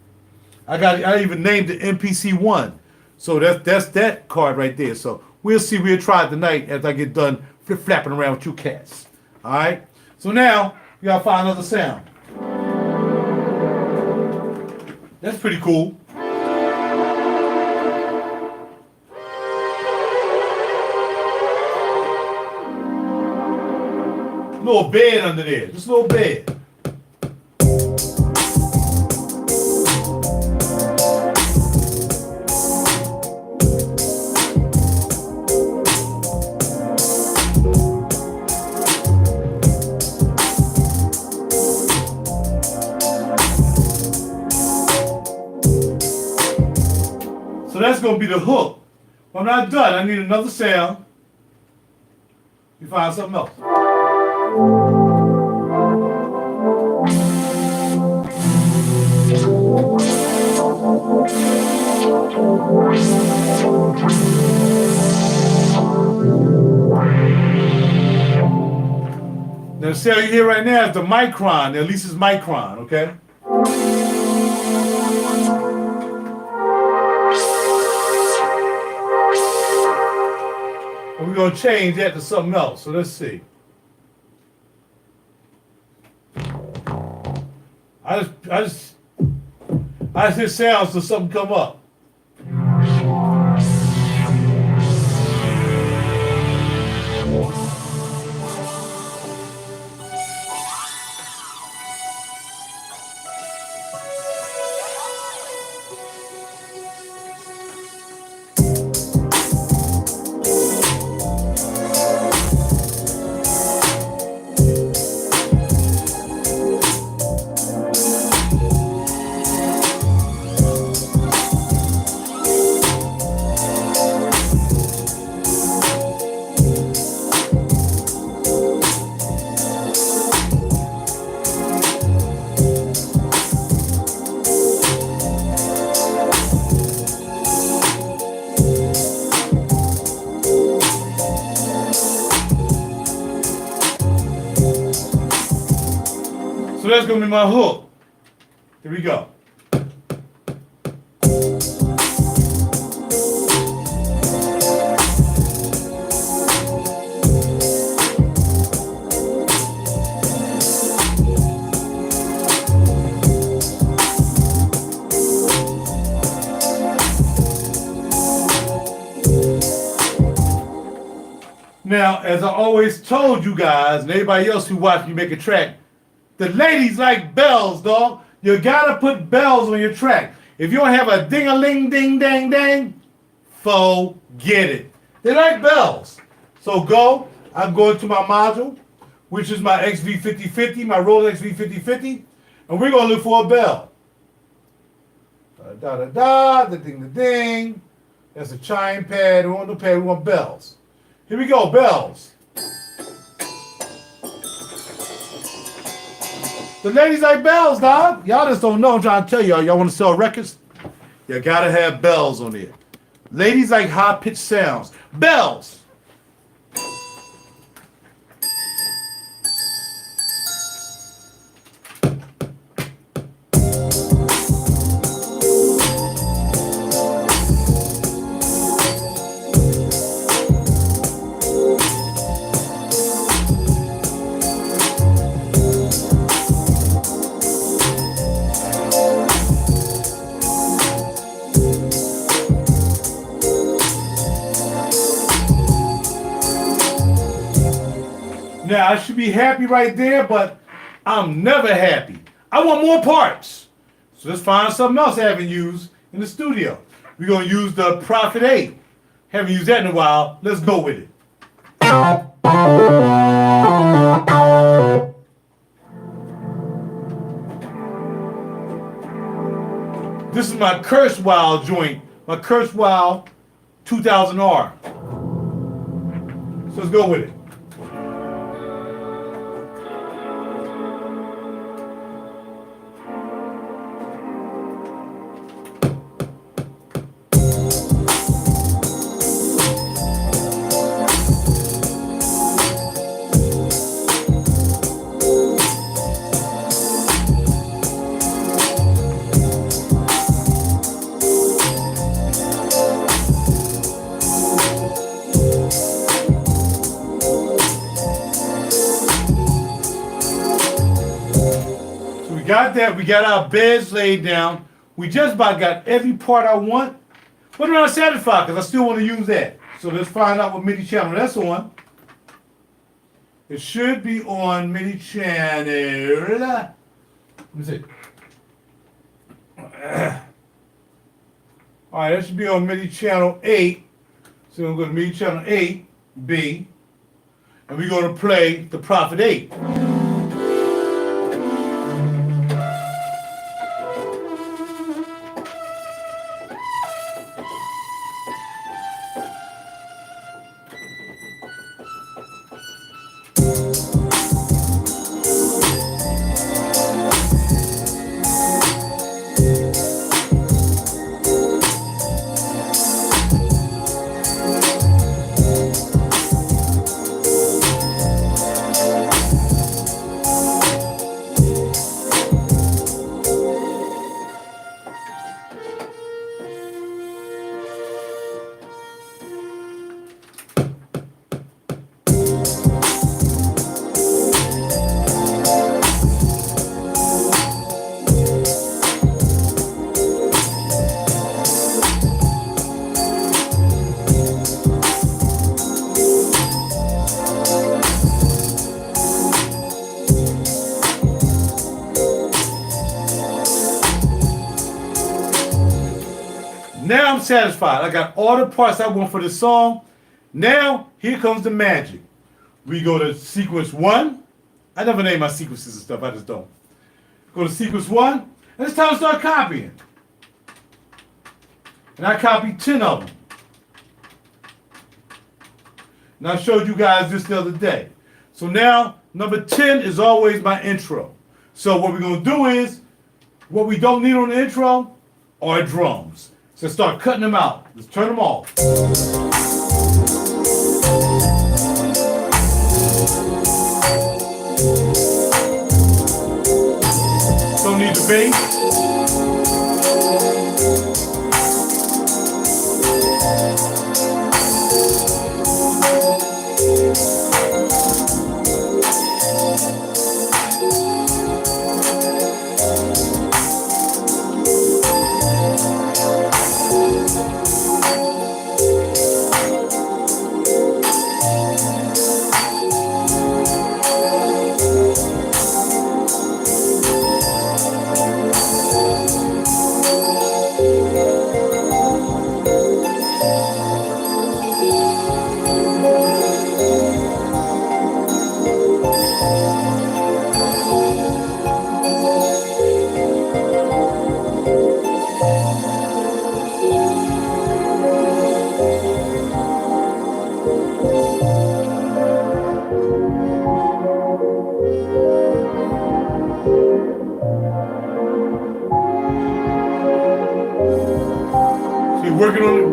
I even named it MPC1. So that's that card right there. So we'll see. We'll try it tonight as I get done flip-flapping around with you cats. All right? So now, you got to find another sound. That's pretty cool. Little bed under there. Just a little bed. So that's going to be the hook. I'm not done. I need another sound. You find something else. Now the sound you hear right now is the micron, at least it's micron, okay? And we're gonna change that to something else. So let's see. I just hear sounds till something come up. So that's going to be my hook. Here we go. Now, as I always told you guys, and everybody else who watch me make a track, the ladies like bells, dog. You gotta put bells on your track. If you don't have a ding-a-ling-ding-dang-dang, forget it. They like bells. So I'm going to my module, which is my XV5050, my Rolex XV5050, and we're gonna look for a bell. Da-da-da, the ding-the-ding. That's a chime pad. We want no pad, we want bells. Here we go, bells. The ladies like bells, dog. Y'all just don't know. I'm trying to tell y'all. Y'all want to sell records? You gotta have bells on there. Ladies like high-pitched sounds. Bells. Now, I should be happy right there, but I'm never happy. I want more parts. So let's find something else I haven't used in the studio. We're going to use the Prophet 8. Haven't used that in a while. Let's go with it. This is my Kurzweil joint, my Kurzweil 2000R. So let's go with it. Got that. We got our beds laid down. We just about got every part I want. But I'm not satisfied because I still want to use that. So let's find out what MIDI channel that's on. It should be on MIDI channel. Let me see. All right, that should be on MIDI channel 8. So we're going to go to MIDI channel 8B. And we're going to play the Prophet 8. Now I'm satisfied. I got all the parts I want for the song. Now, here comes the magic. We go to sequence 1. I never name my sequences and stuff. I just don't. Go to sequence 1. And it's time to start copying. And I copied 10 of them. And I showed you guys this the other day. So now, number 10 is always my intro. So what we're going to do is, what we don't need on the intro are drums. So start cutting them out. Let's turn them off. Don't need the bass.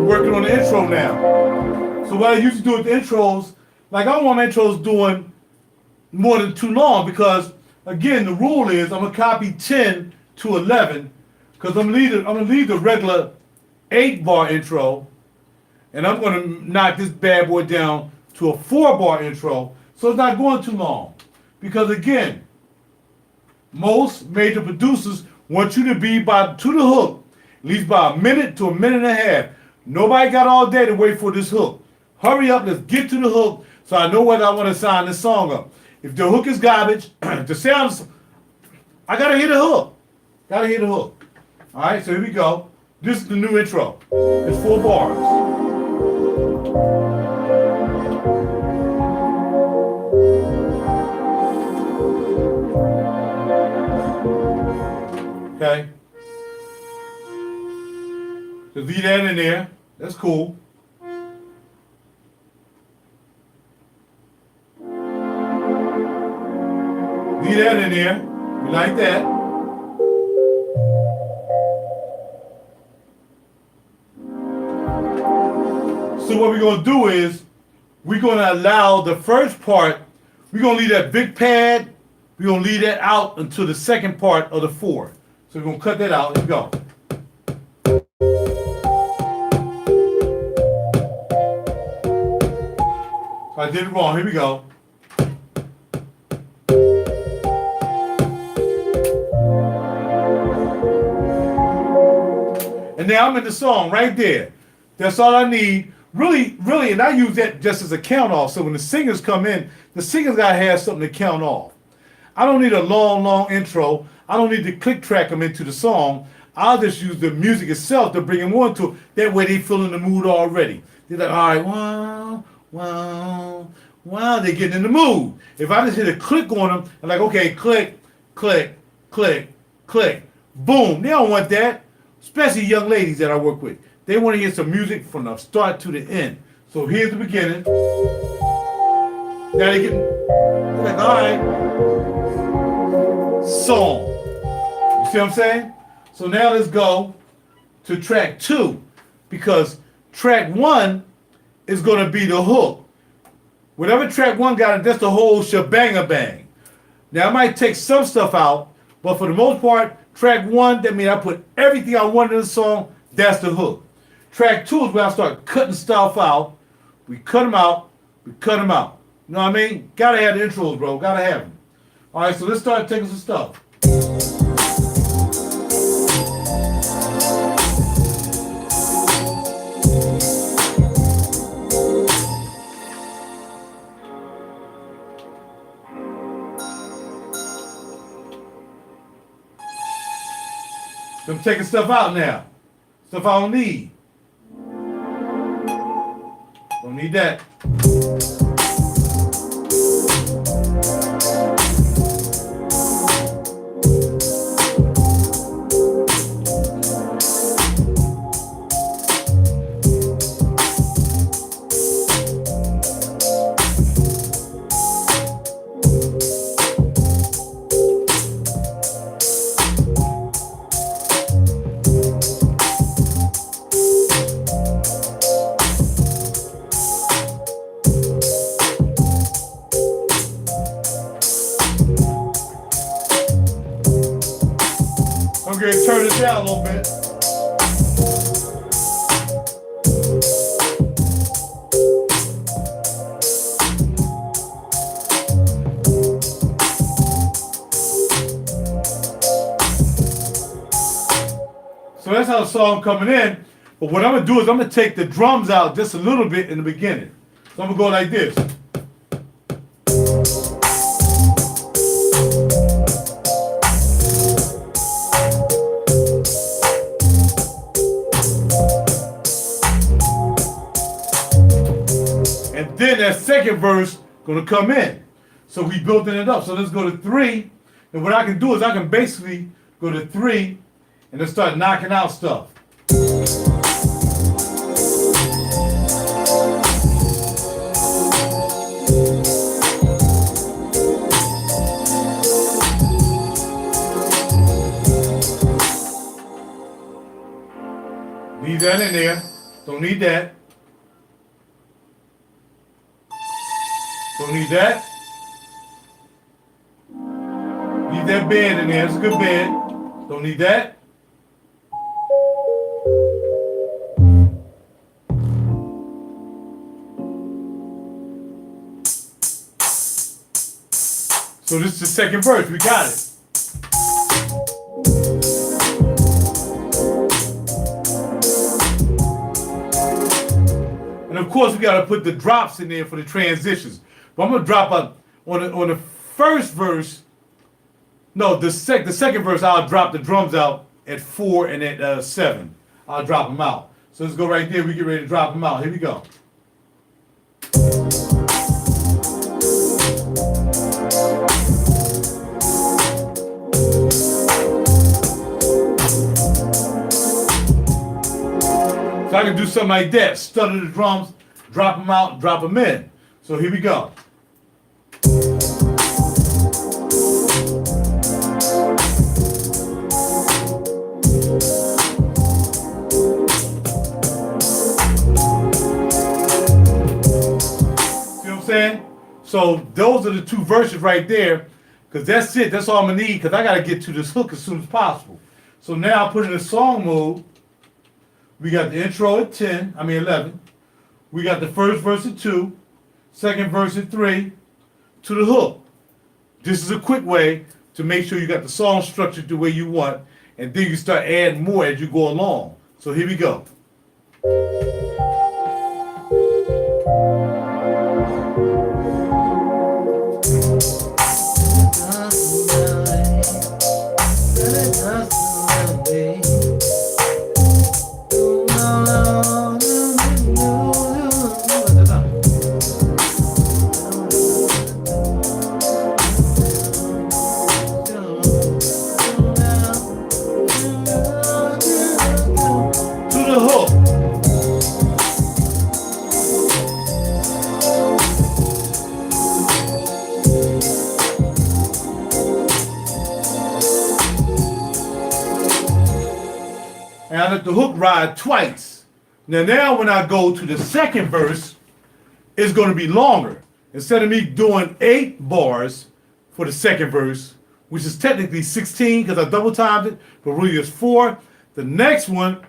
Working on the intro now. So what I used to do with the intros, like I don't want my intros doing more than too long because again the rule is I'm gonna copy 10 to 11 because I'm gonna leave the regular 8-bar intro and I'm gonna knock this bad boy down to a 4-bar intro so it's not going too long. Because again, most major producers want you to be to the hook at least by a minute to a minute and a half. Nobody got all day to wait for this hook. Hurry up, let's get to the hook so I know whether I want to sign this song up. If the hook is garbage, the sounds, I gotta hear the hook. Gotta hear the hook. All right, so here we go. This is the new intro. It's 4 bars. Okay. So leave that in there. That's cool. Leave that in there. We like that. So what we're going to do is we're going to allow the first part, we're going to leave that big pad, we're going to leave that out until the second part of the 4. So we're going to cut that out. Here we go. I did it wrong. Here we go. And now I'm in the song right there. That's all I need. Really, and I use that just as a count off. So when the singers come in, the singers gotta have something to count off. I don't need a long intro. I don't need to click track them into the song. I'll just use the music itself to bring them on to it. That way they feel in the mood already. They're like, all right, wow, they're getting in the mood. If I just hit a click on them, I'm like, okay, click, boom. They don't want that, especially young ladies that I work with. They want to hear some music from the start to the end. So here's the beginning. Now they're like, all right, song. You see what I'm saying? So now let's go to track 2, because track 1 is going to be the hook. Whatever track 1 got, that's the whole shebang-a-bang. Now I might take some stuff out, but for the most part, track 1, that means I put everything I want in the song. That's the hook. Track 2 is where I start cutting stuff out. We cut them out. You know what I mean? Gotta have the intros, bro. Gotta have them. All right, so let's start taking some stuff. I'm taking stuff out now. Stuff I don't need. Don't need that. I'm going to turn it down a little bit. So that's how the song coming in. But what I'm going to do is I'm going to take the drums out just a little bit in the beginning. So I'm going to go like this. Then that second verse gonna come in. So we building it up. So let's go to 3. And what I can do is I can basically go to 3 and then start knocking out stuff. Leave that in there. Don't need that. Don't need that. Leave that bed in there. It's a good bed. Don't need that. So this is the second verse. We got it. And of course, we got to put the drops in there for the transitions. But I'm gonna drop on the first verse, no, the second verse, I'll drop the drums out at 4 and at 7. I'll drop them out. So let's go right there. We get ready to drop them out. Here we go. So I can do something like that. Stutter the drums, drop them out, drop them in. So here we go. Saying? So those are the two verses right there, because that's it. That's all I'm gonna need, because I gotta get to this hook as soon as possible. So now I put in the song mode. We got the intro at 11. We got the first verse at 2, second verse at 3, to the hook. This is a quick way to make sure you got the song structured the way you want, and then you start adding more as you go along. So here we go. And I let the hook ride twice. Now when I go to the second verse, it's going to be longer. Instead of me doing 8 bars for the second verse, which is technically 16 because I double timed it, but really it's 4. The next one,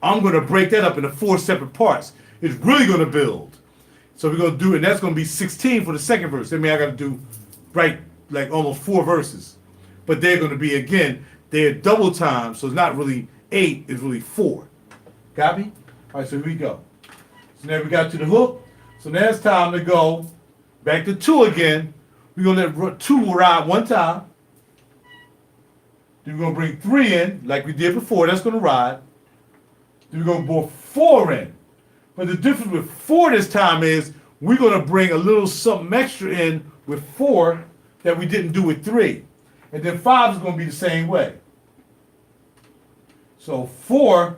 I'm going to break that up into 4 separate parts. It's really going to build. So we're going to do it, and that's going to be 16 for the second verse. That means I got to do like almost 4 verses. But they're going to be, again, they're double time, so it's not really 8, it's really 4. Copy? All right, so here we go. So now we got to the hook. So now it's time to go back to 2 again. We're going to let 2 ride one time. Then we're going to bring 3 in, like we did before. That's going to ride. Then we're going to bring 4 in. But the difference with 4 this time is we're going to bring a little something extra in with 4 that we didn't do with 3. And then 5 is going to be the same way. So 4.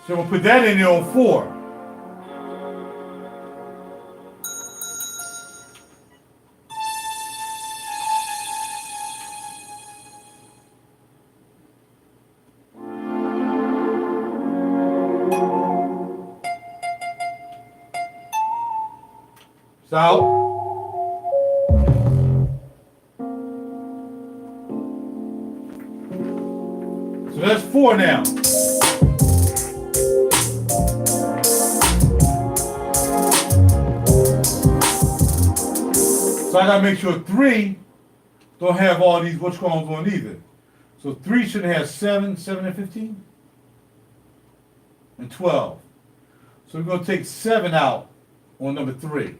So we'll put that in there on 4. So that's 4 now. So I gotta make sure 3 don't have all these what's-called on either. So 3 shouldn't have 7 and 15, and 12. So we're gonna take 7 out on number 3.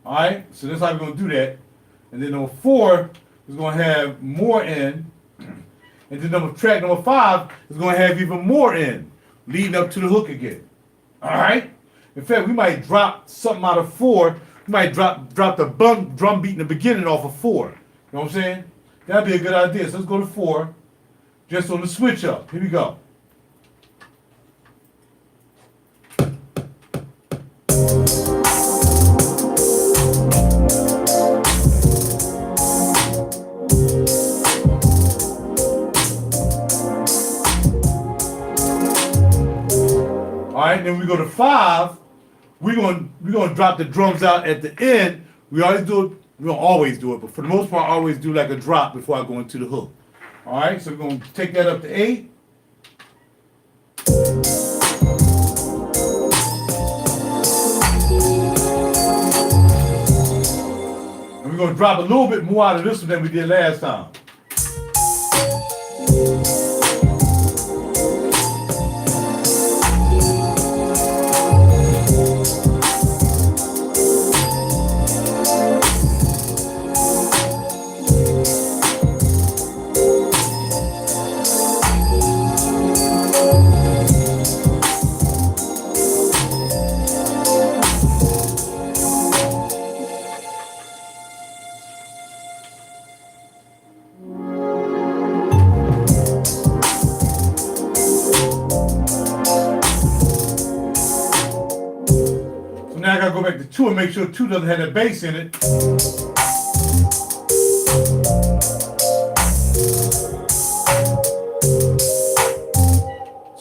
All right, so that's how we're going to do that. And then number 4 is going to have more in. And then track number 5 is going to have even more in, leading up to the hook again. All right? In fact, we might drop something out of 4. We might drop the drum beat in the beginning off of 4. You know what I'm saying? That'd be a good idea. So let's go to 4, just on the switch up. Here we go. All right, then we go to 5. We're gonna drop the drums out at the end. We always do it. We don't always do it, but for the most part, I always do like a drop before I go into the hook. All right, so we're gonna take that up to 8. And we're we're going to drop a little bit more out of this one than we did last time. Now I gotta go back to 2 and make sure 2 doesn't have that bass in it.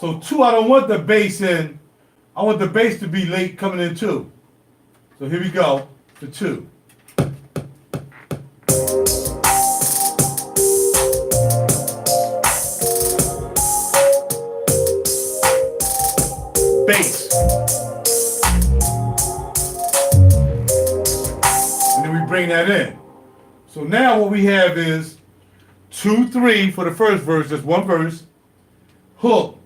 So 2, I don't want the bass in. I want the bass to be late coming in 2. So here we go for 2. Bass. Bring that in. So now what we have is 2, 3 for the first verse, that's 1 verse, hook.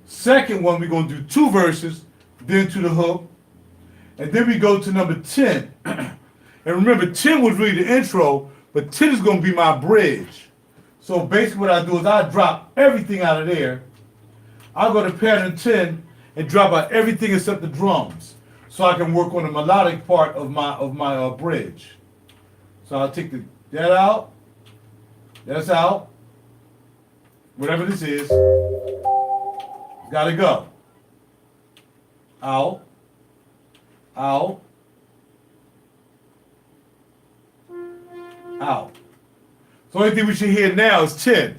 Second one, we're going to do 2 verses, then to the hook, and then we go to number 10. And remember, 10 was really the intro, but 10 is going to be my bridge. So basically what I do is I drop everything out of there. I'll go to pattern 10 and drop out everything except the drums, so I can work on the melodic part of my bridge. So I'll take that out, that's out, whatever this is, gotta go. Out, out, out. So the only thing we should hear now is 10.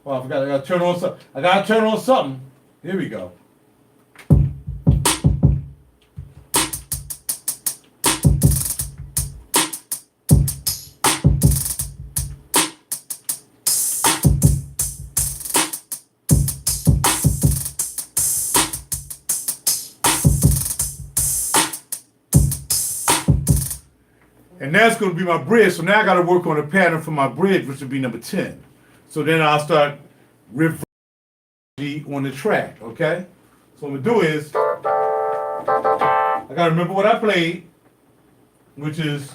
Well, I forgot, I gotta turn on something. I gotta turn on something. Here we go. And that's going to be my bridge. So now I got to work on a pattern for my bridge, which would be number 10. So then I'll start riff on the track, okay? So what I'm going to do is, I got to remember what I played, which is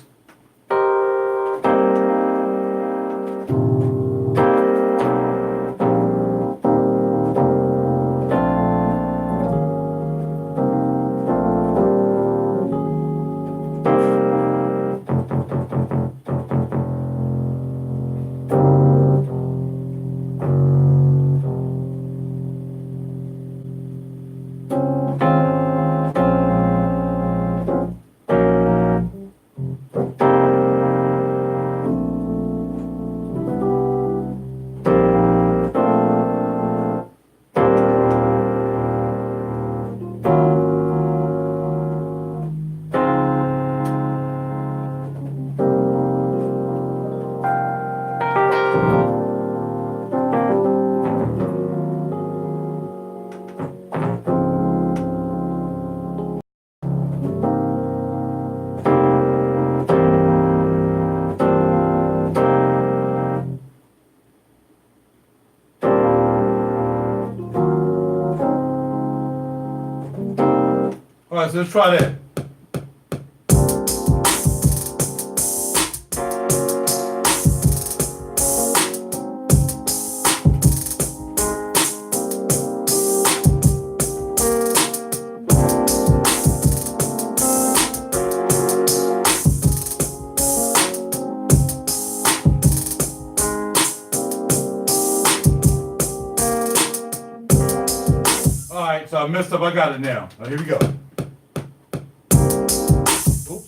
all right, so let's try that. All right, so I messed up. I got it now. All right, here we go. Oops.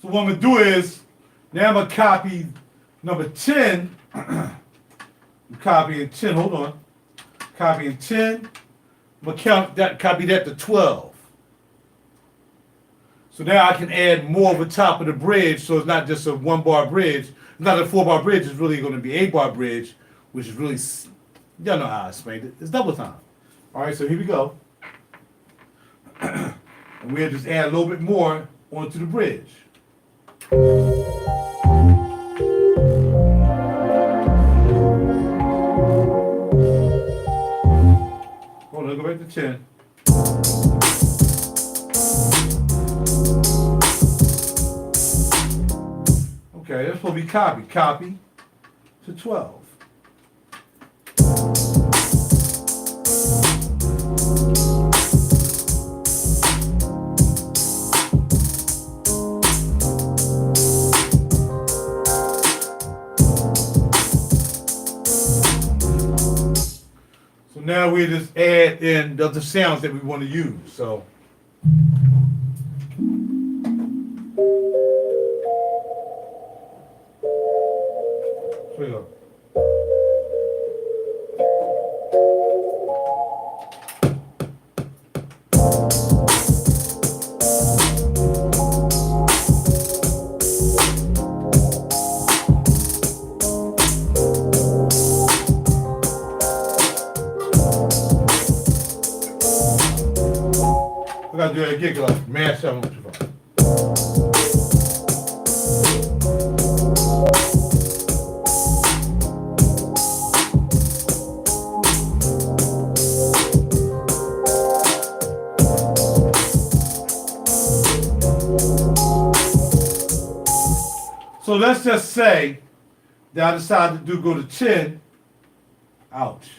So what I'm gonna do is, now I'm gonna copy number 10. I'm copying 10, hold on. Copying 10. I'm gonna count that, copy that to 12. So now I can add more over top of the bridge, so it's not just a 1-bar bridge. It's not a 4-bar bridge, it's really gonna be 8-bar bridge, which is really, y'all know how I explained it. It's double time. All right, so here we go. And we'll just add a little bit more onto the bridge. Hold on, go back to 10. Okay, that's supposed to be copy. Copy to 12. So now we just add in the other sounds that we want to use. So here we go. I gotta do that again because I mashed up too far. So let's just say that I decided to go to 10. Ouch.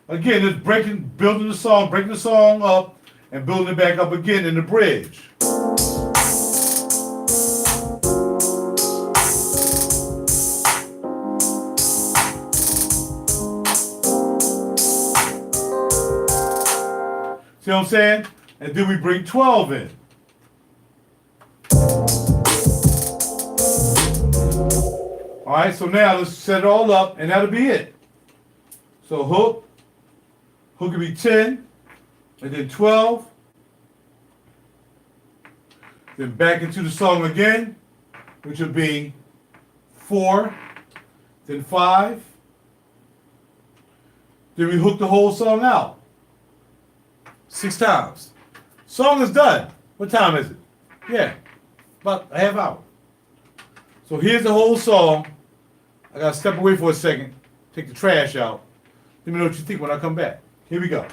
Again, it's building the song, breaking the song up, and building it back up again in the bridge. See what I'm saying? And then we bring 12 in. All right, so now let's set it all up, and that'll be it. So hook will be 10, and then 12. Then back into the song again, which will be 4, then 5. Then we hook the whole song out 6 times. Song is done. What time is it? Yeah, about a half hour. So here's the whole song. I gotta step away for a second, take the trash out. Let me know what you think when I come back. Here we go.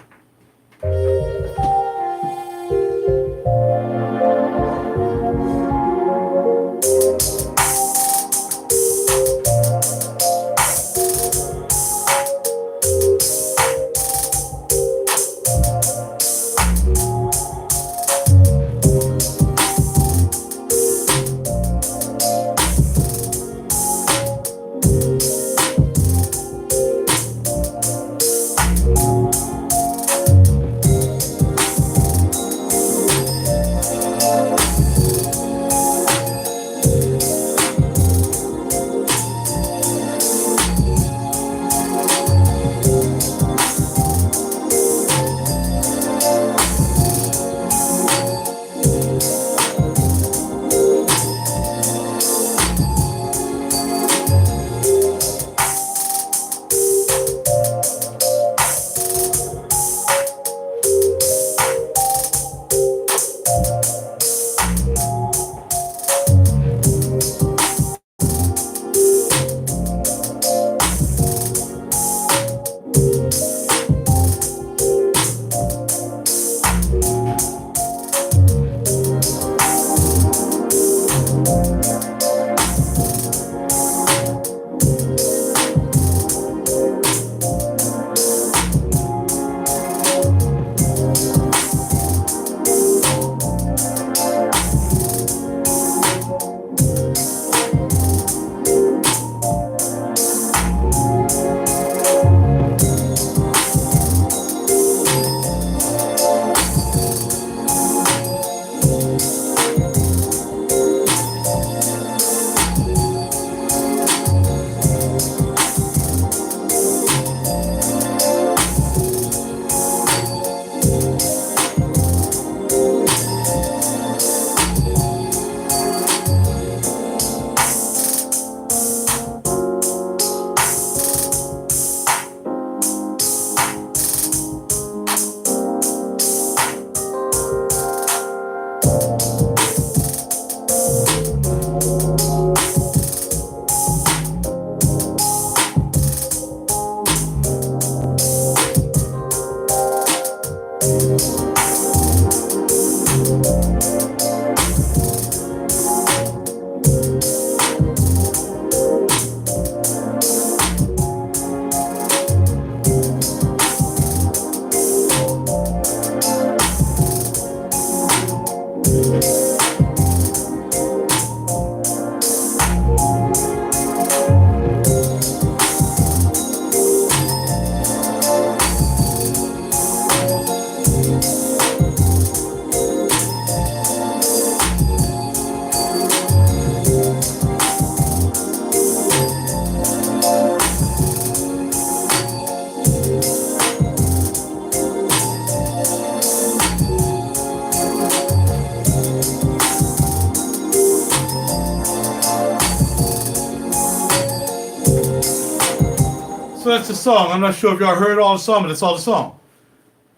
So that's the song. I'm not sure if y'all heard all the song, but that's all the song.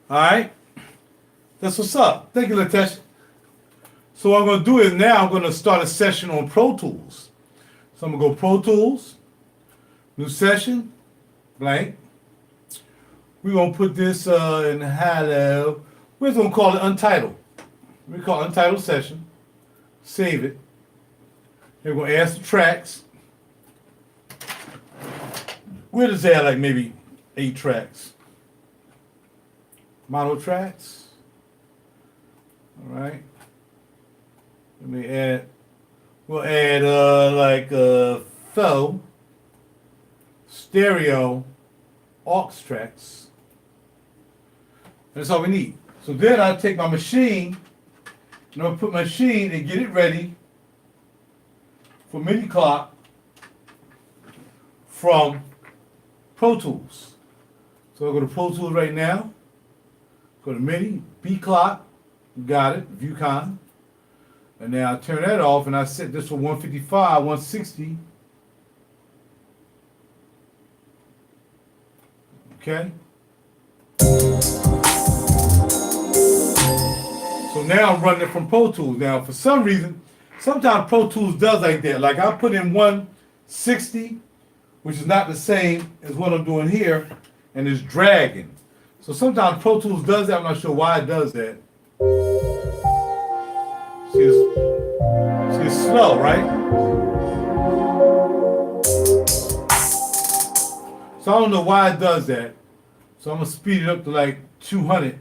All right? That's what's up. Thank you, Latesh. So what I'm going to do is now I'm going to start a session on Pro Tools. So I'm going to go Pro Tools, new session, blank. We're going to put this in high level. We're going to call it Untitled. We call it Untitled Session. Save it. We're going to add some tracks. We'll just add like maybe 8 tracks. Mono tracks. All right. Let me add. We'll add like faux stereo aux tracks. That's all we need. So then I'll take my machine and I'll put my machine and get it ready for MIDI clock from Pro Tools. So I'll go to Pro Tools right now. Go to MIDI, B clock, got it, ViewCon. And now I turn that off and I set this for 155, 160. Okay. So now I'm running it from Pro Tools. Now for some reason, sometimes Pro Tools does like that. Like I put in 160, which is not the same as what I'm doing here, and it's dragging. So sometimes Pro Tools does that. I'm not sure why it does that. See, it's slow, right? So I don't know why it does that. So I'm gonna speed it up to like 200.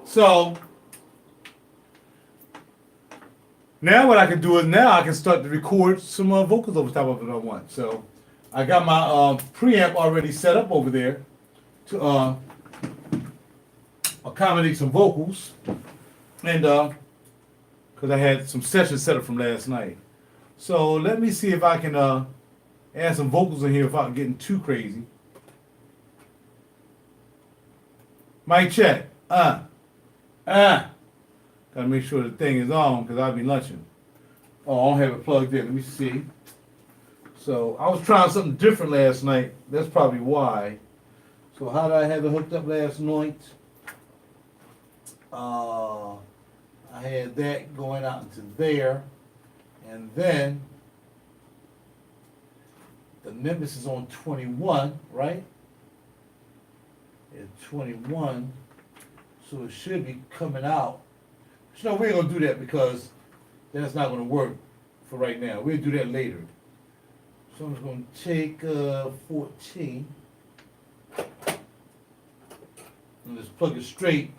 So now what I can do is now I can start to record some vocals over top of it if I want. So I got my preamp already set up over there to accommodate some vocals, and because I had some sessions set up from last night. So let me see if I can add some vocals in here without getting too crazy. Mic check. Gotta make sure the thing is on because I'll be lunching. Oh, I don't have it plugged in. Let me see. So I was trying something different last night. That's probably why. So how did I have it hooked up last night? I had that going out into there, and then the Nimbus is on 21, right? At 21. So it should be coming out. But you know, we ain't gonna do that because that's not gonna work for right now. We'll do that later. So I'm just gonna take 14 and just plug it straight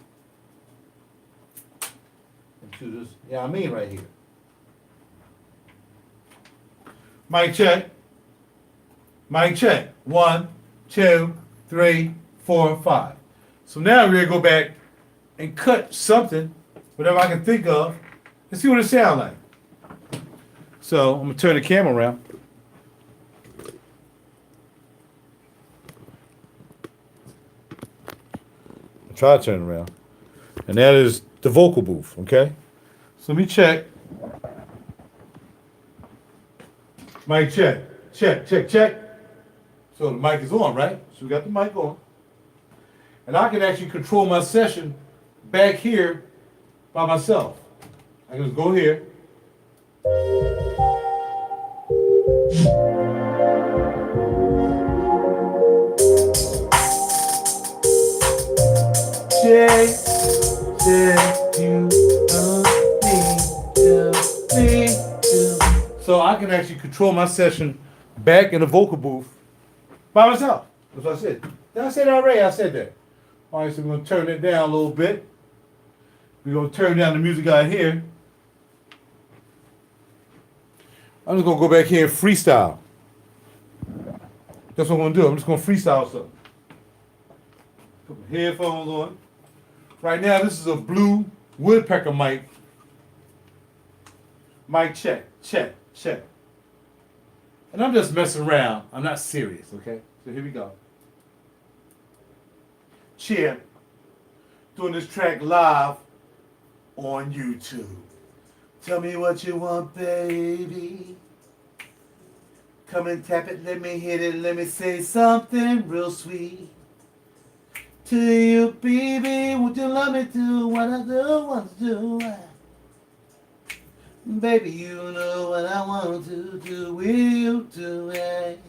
into this, yeah, I mean right here. Mic check. Mic check. 1, 2, 3, 4, 5. So now we're gonna go back and cut something, whatever I can think of, and see what it sounds like. So I'm gonna turn the camera around. Try to turn it around. And that is the vocal booth, okay? So let me check. Mic check. Check, check, check. So the mic is on, right? So we got the mic on. And I can actually control my session back here by myself. I can just go here. Check. So I can actually control my session back in the vocal booth by myself. That's what I said. Did I say that already? I said that. All right, so we're going to turn it down a little bit. We're going to turn down the music out here. I'm just going to go back here and freestyle. That's what I'm going to do. I'm just going to freestyle something. Put my headphones on. Right now, this is a blue woodpecker mic. Mic check, check, check. And I'm just messing around. I'm not serious, okay? So here we go. Cheer. Doing this track live on YouTube. Tell me what you want, baby. Come and tap it, let me hit it, let me say something real sweet. To you, baby, would you love me to what I do, want to do? Baby, you know what I want to do with you today.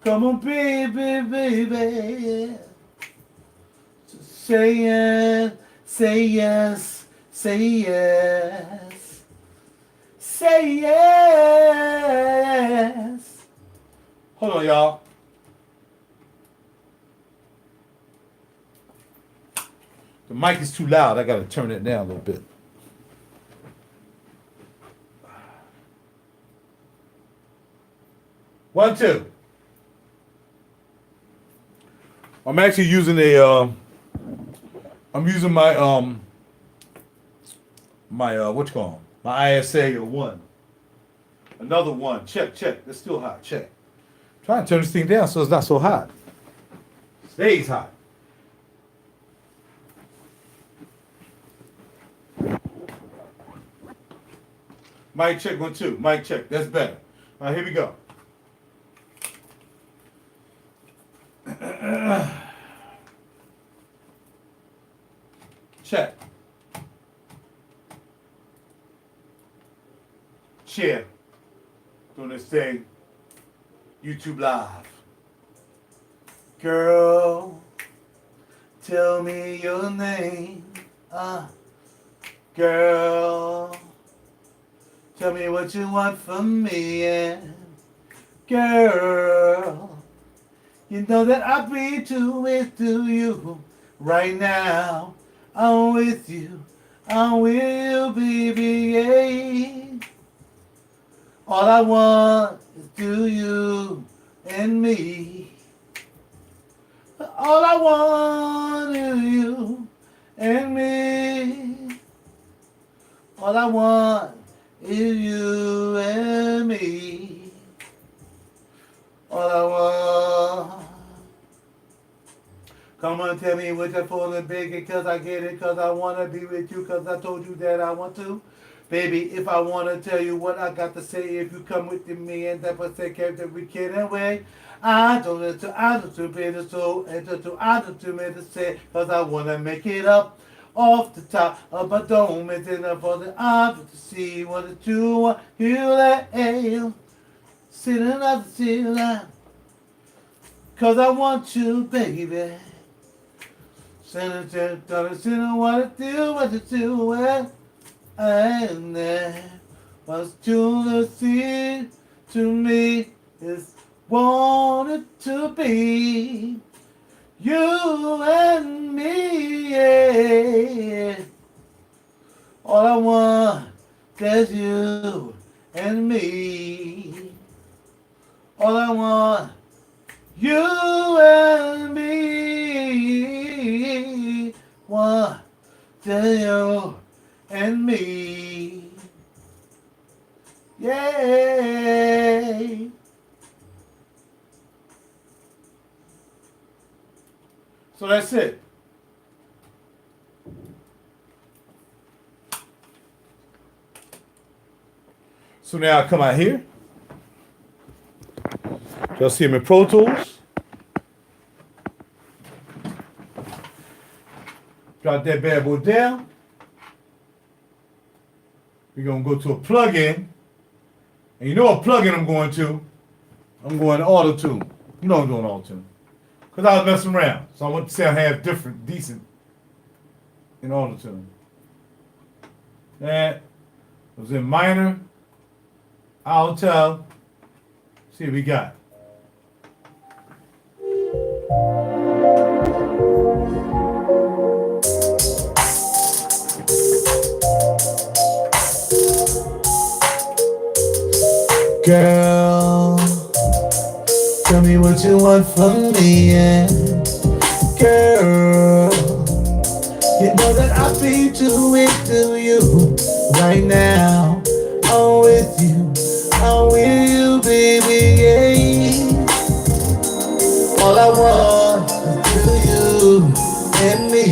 Come on, baby, baby. Say yes, say yes, say yes. Say yes. Hold on, y'all. The mic is too loud. I gotta turn it down a little bit. One, two. I'm actually using I'm using my what you call 'em? My ISA or one. Another one. Check, check. It's still hot. Check. Trying to turn this thing down so it's not so hot. Stays hot. Mic check, 1, 2. Mic check. That's better. All right, here we go. Check. Share. Doing this thing. YouTube Live. Girl, tell me your name. Girl, tell me what you want from me. And girl, you know that I'll be with you right now. I'm with you. I'm with you, baby. Yeah. All I want is you and me. All I want is you and me. All I want is you and me. All I want. Come on, tell me what you're feeling, big, cause I get it, cause I wanna be with you, cause I told you that I want to. Baby, if I wanna tell you what I got to say, if you come with me and that was take care that we can away. I don't be the soul, and I don't to me to say, cause I wanna make it up off the top of my dome, and then up on the eye to see what it do, what you let sit another ceiling, cause I want you, baby. Senator, what to do, and then what's to see to me is wanted to be you and me. Yeah. All I want is you and me. All I want, you and me. Want you and me. Yay. So that's it. So now I come out here. Y'all see him in Pro Tools. Drop that bad boy down. We're going to go to a plugin. And you know what plugin I'm going to? I'm going to Auto-Tune. You know I'm doing Auto-Tune. Because I was messing around. So I want to sound half different, decent. in auto-tune. That was in minor, alto. See what we got. Girl, tell me what you want from me, yeah. Girl, you know that I'll be too into you right now. I'm with you, I'm with you, baby, yeah. All I want is you and me.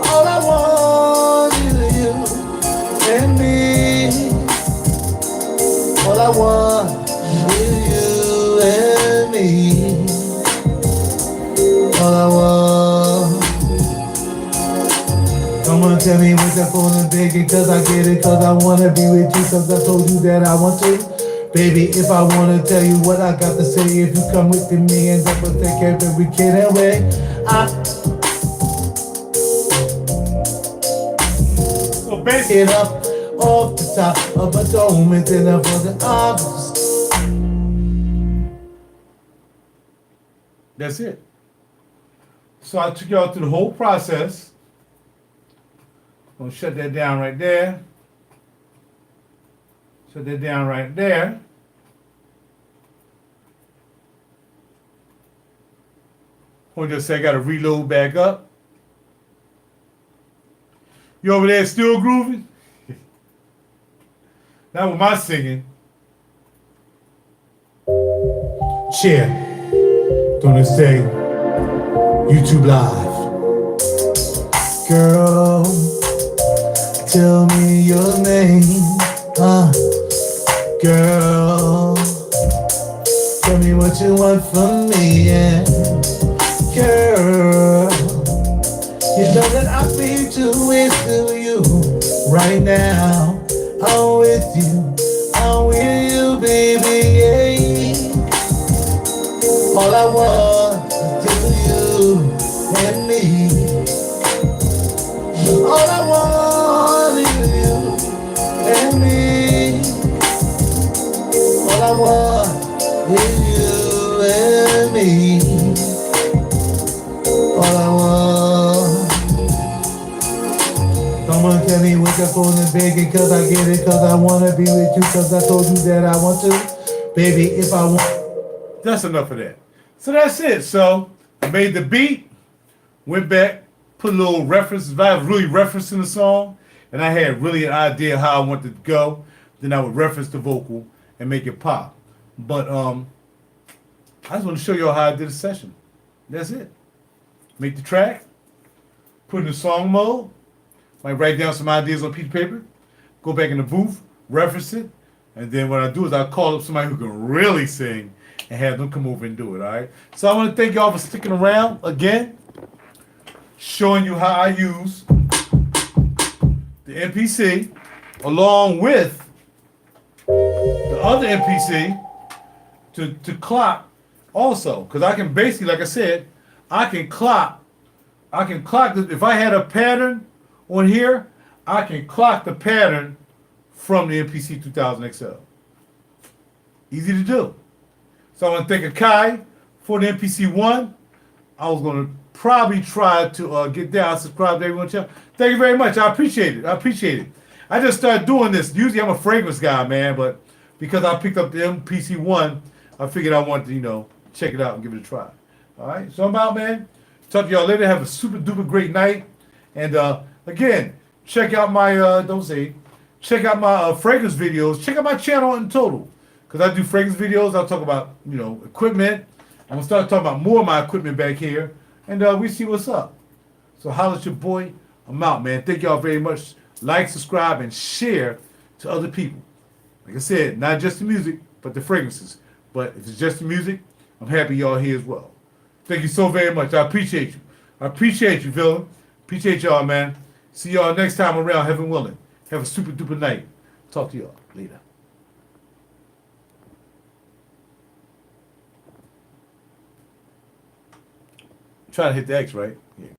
All I want is you and me. All I want is you and me. All I want. Come on, tell me what you're feeling, baby, cause I get it, cause I wanna be with you, cause I told you that I want to. Baby, if I wanna tell you what I got to say, if you come with me and double take every kid away, so base it up off the top of a dome and then up on the arms. That's it. So I took y'all through the whole process. I'm gonna shut that down right there. Shut that down right there. Hold just a second, I gotta reload back up. You over there still grooving? Not with my singing. Share. Don't say YouTube Live. Girl, tell me your name. Girl, tell me what you want from me, yeah. Girl, you know that I'll be too into you right now. I'm with you, baby, yeah. All I want is you and me. All I want is you and me. All I want is you and me. All I want. Someone tell me what you're feeling, baby, cause I get it, cause I wanna be with you, cause I told you that I want to. Baby, if I want. That's enough of that. So that's it. So I made the beat, went back, put a little references. I was really referencing the song, and I had really an idea how I wanted to go. Then I would reference the vocal and make it pop. But I just want to show y'all how I did a session. That's it. Make the track, put in the song mode, might write down some ideas on a piece of paper, go back in the booth, reference it, and then what I do is I call up somebody who can really sing and have them come over and do it, all right? So I want to thank y'all for sticking around again, showing you how I use the MPC along with the other MPC to clock also. Because I can basically, like I said, I can clock this. If I had a pattern on here, I can clock the pattern from the MPC2000XL. Easy to do. So I want to thank Akai for the MPC1. I was going to probably try to get down, subscribe to everyone. Thank you very much. I appreciate it. I just started doing this. Usually I'm a fragrance guy, man, but because I picked up the MPC1, I figured I wanted to, check it out and give it a try. All right, so I'm out, man. Talk to y'all later. Have a super duper great night. And again, check out my check out my fragrance videos. Check out my channel in total, because I do fragrance videos. I'll talk about equipment. I'm gonna start talking about more of my equipment back here, and we see what's up. So holla at your boy. I'm out, man. Thank y'all very much. Like, subscribe, and share to other people. Like I said, not just the music, but the fragrances. But if it's just the music, I'm happy y'all here as well. Thank you so very much. I appreciate you. I appreciate you, villain. Appreciate y'all, man. See y'all next time around, heaven willing. Have a super duper night. Talk to y'all later. Try to hit the X, right? Yeah.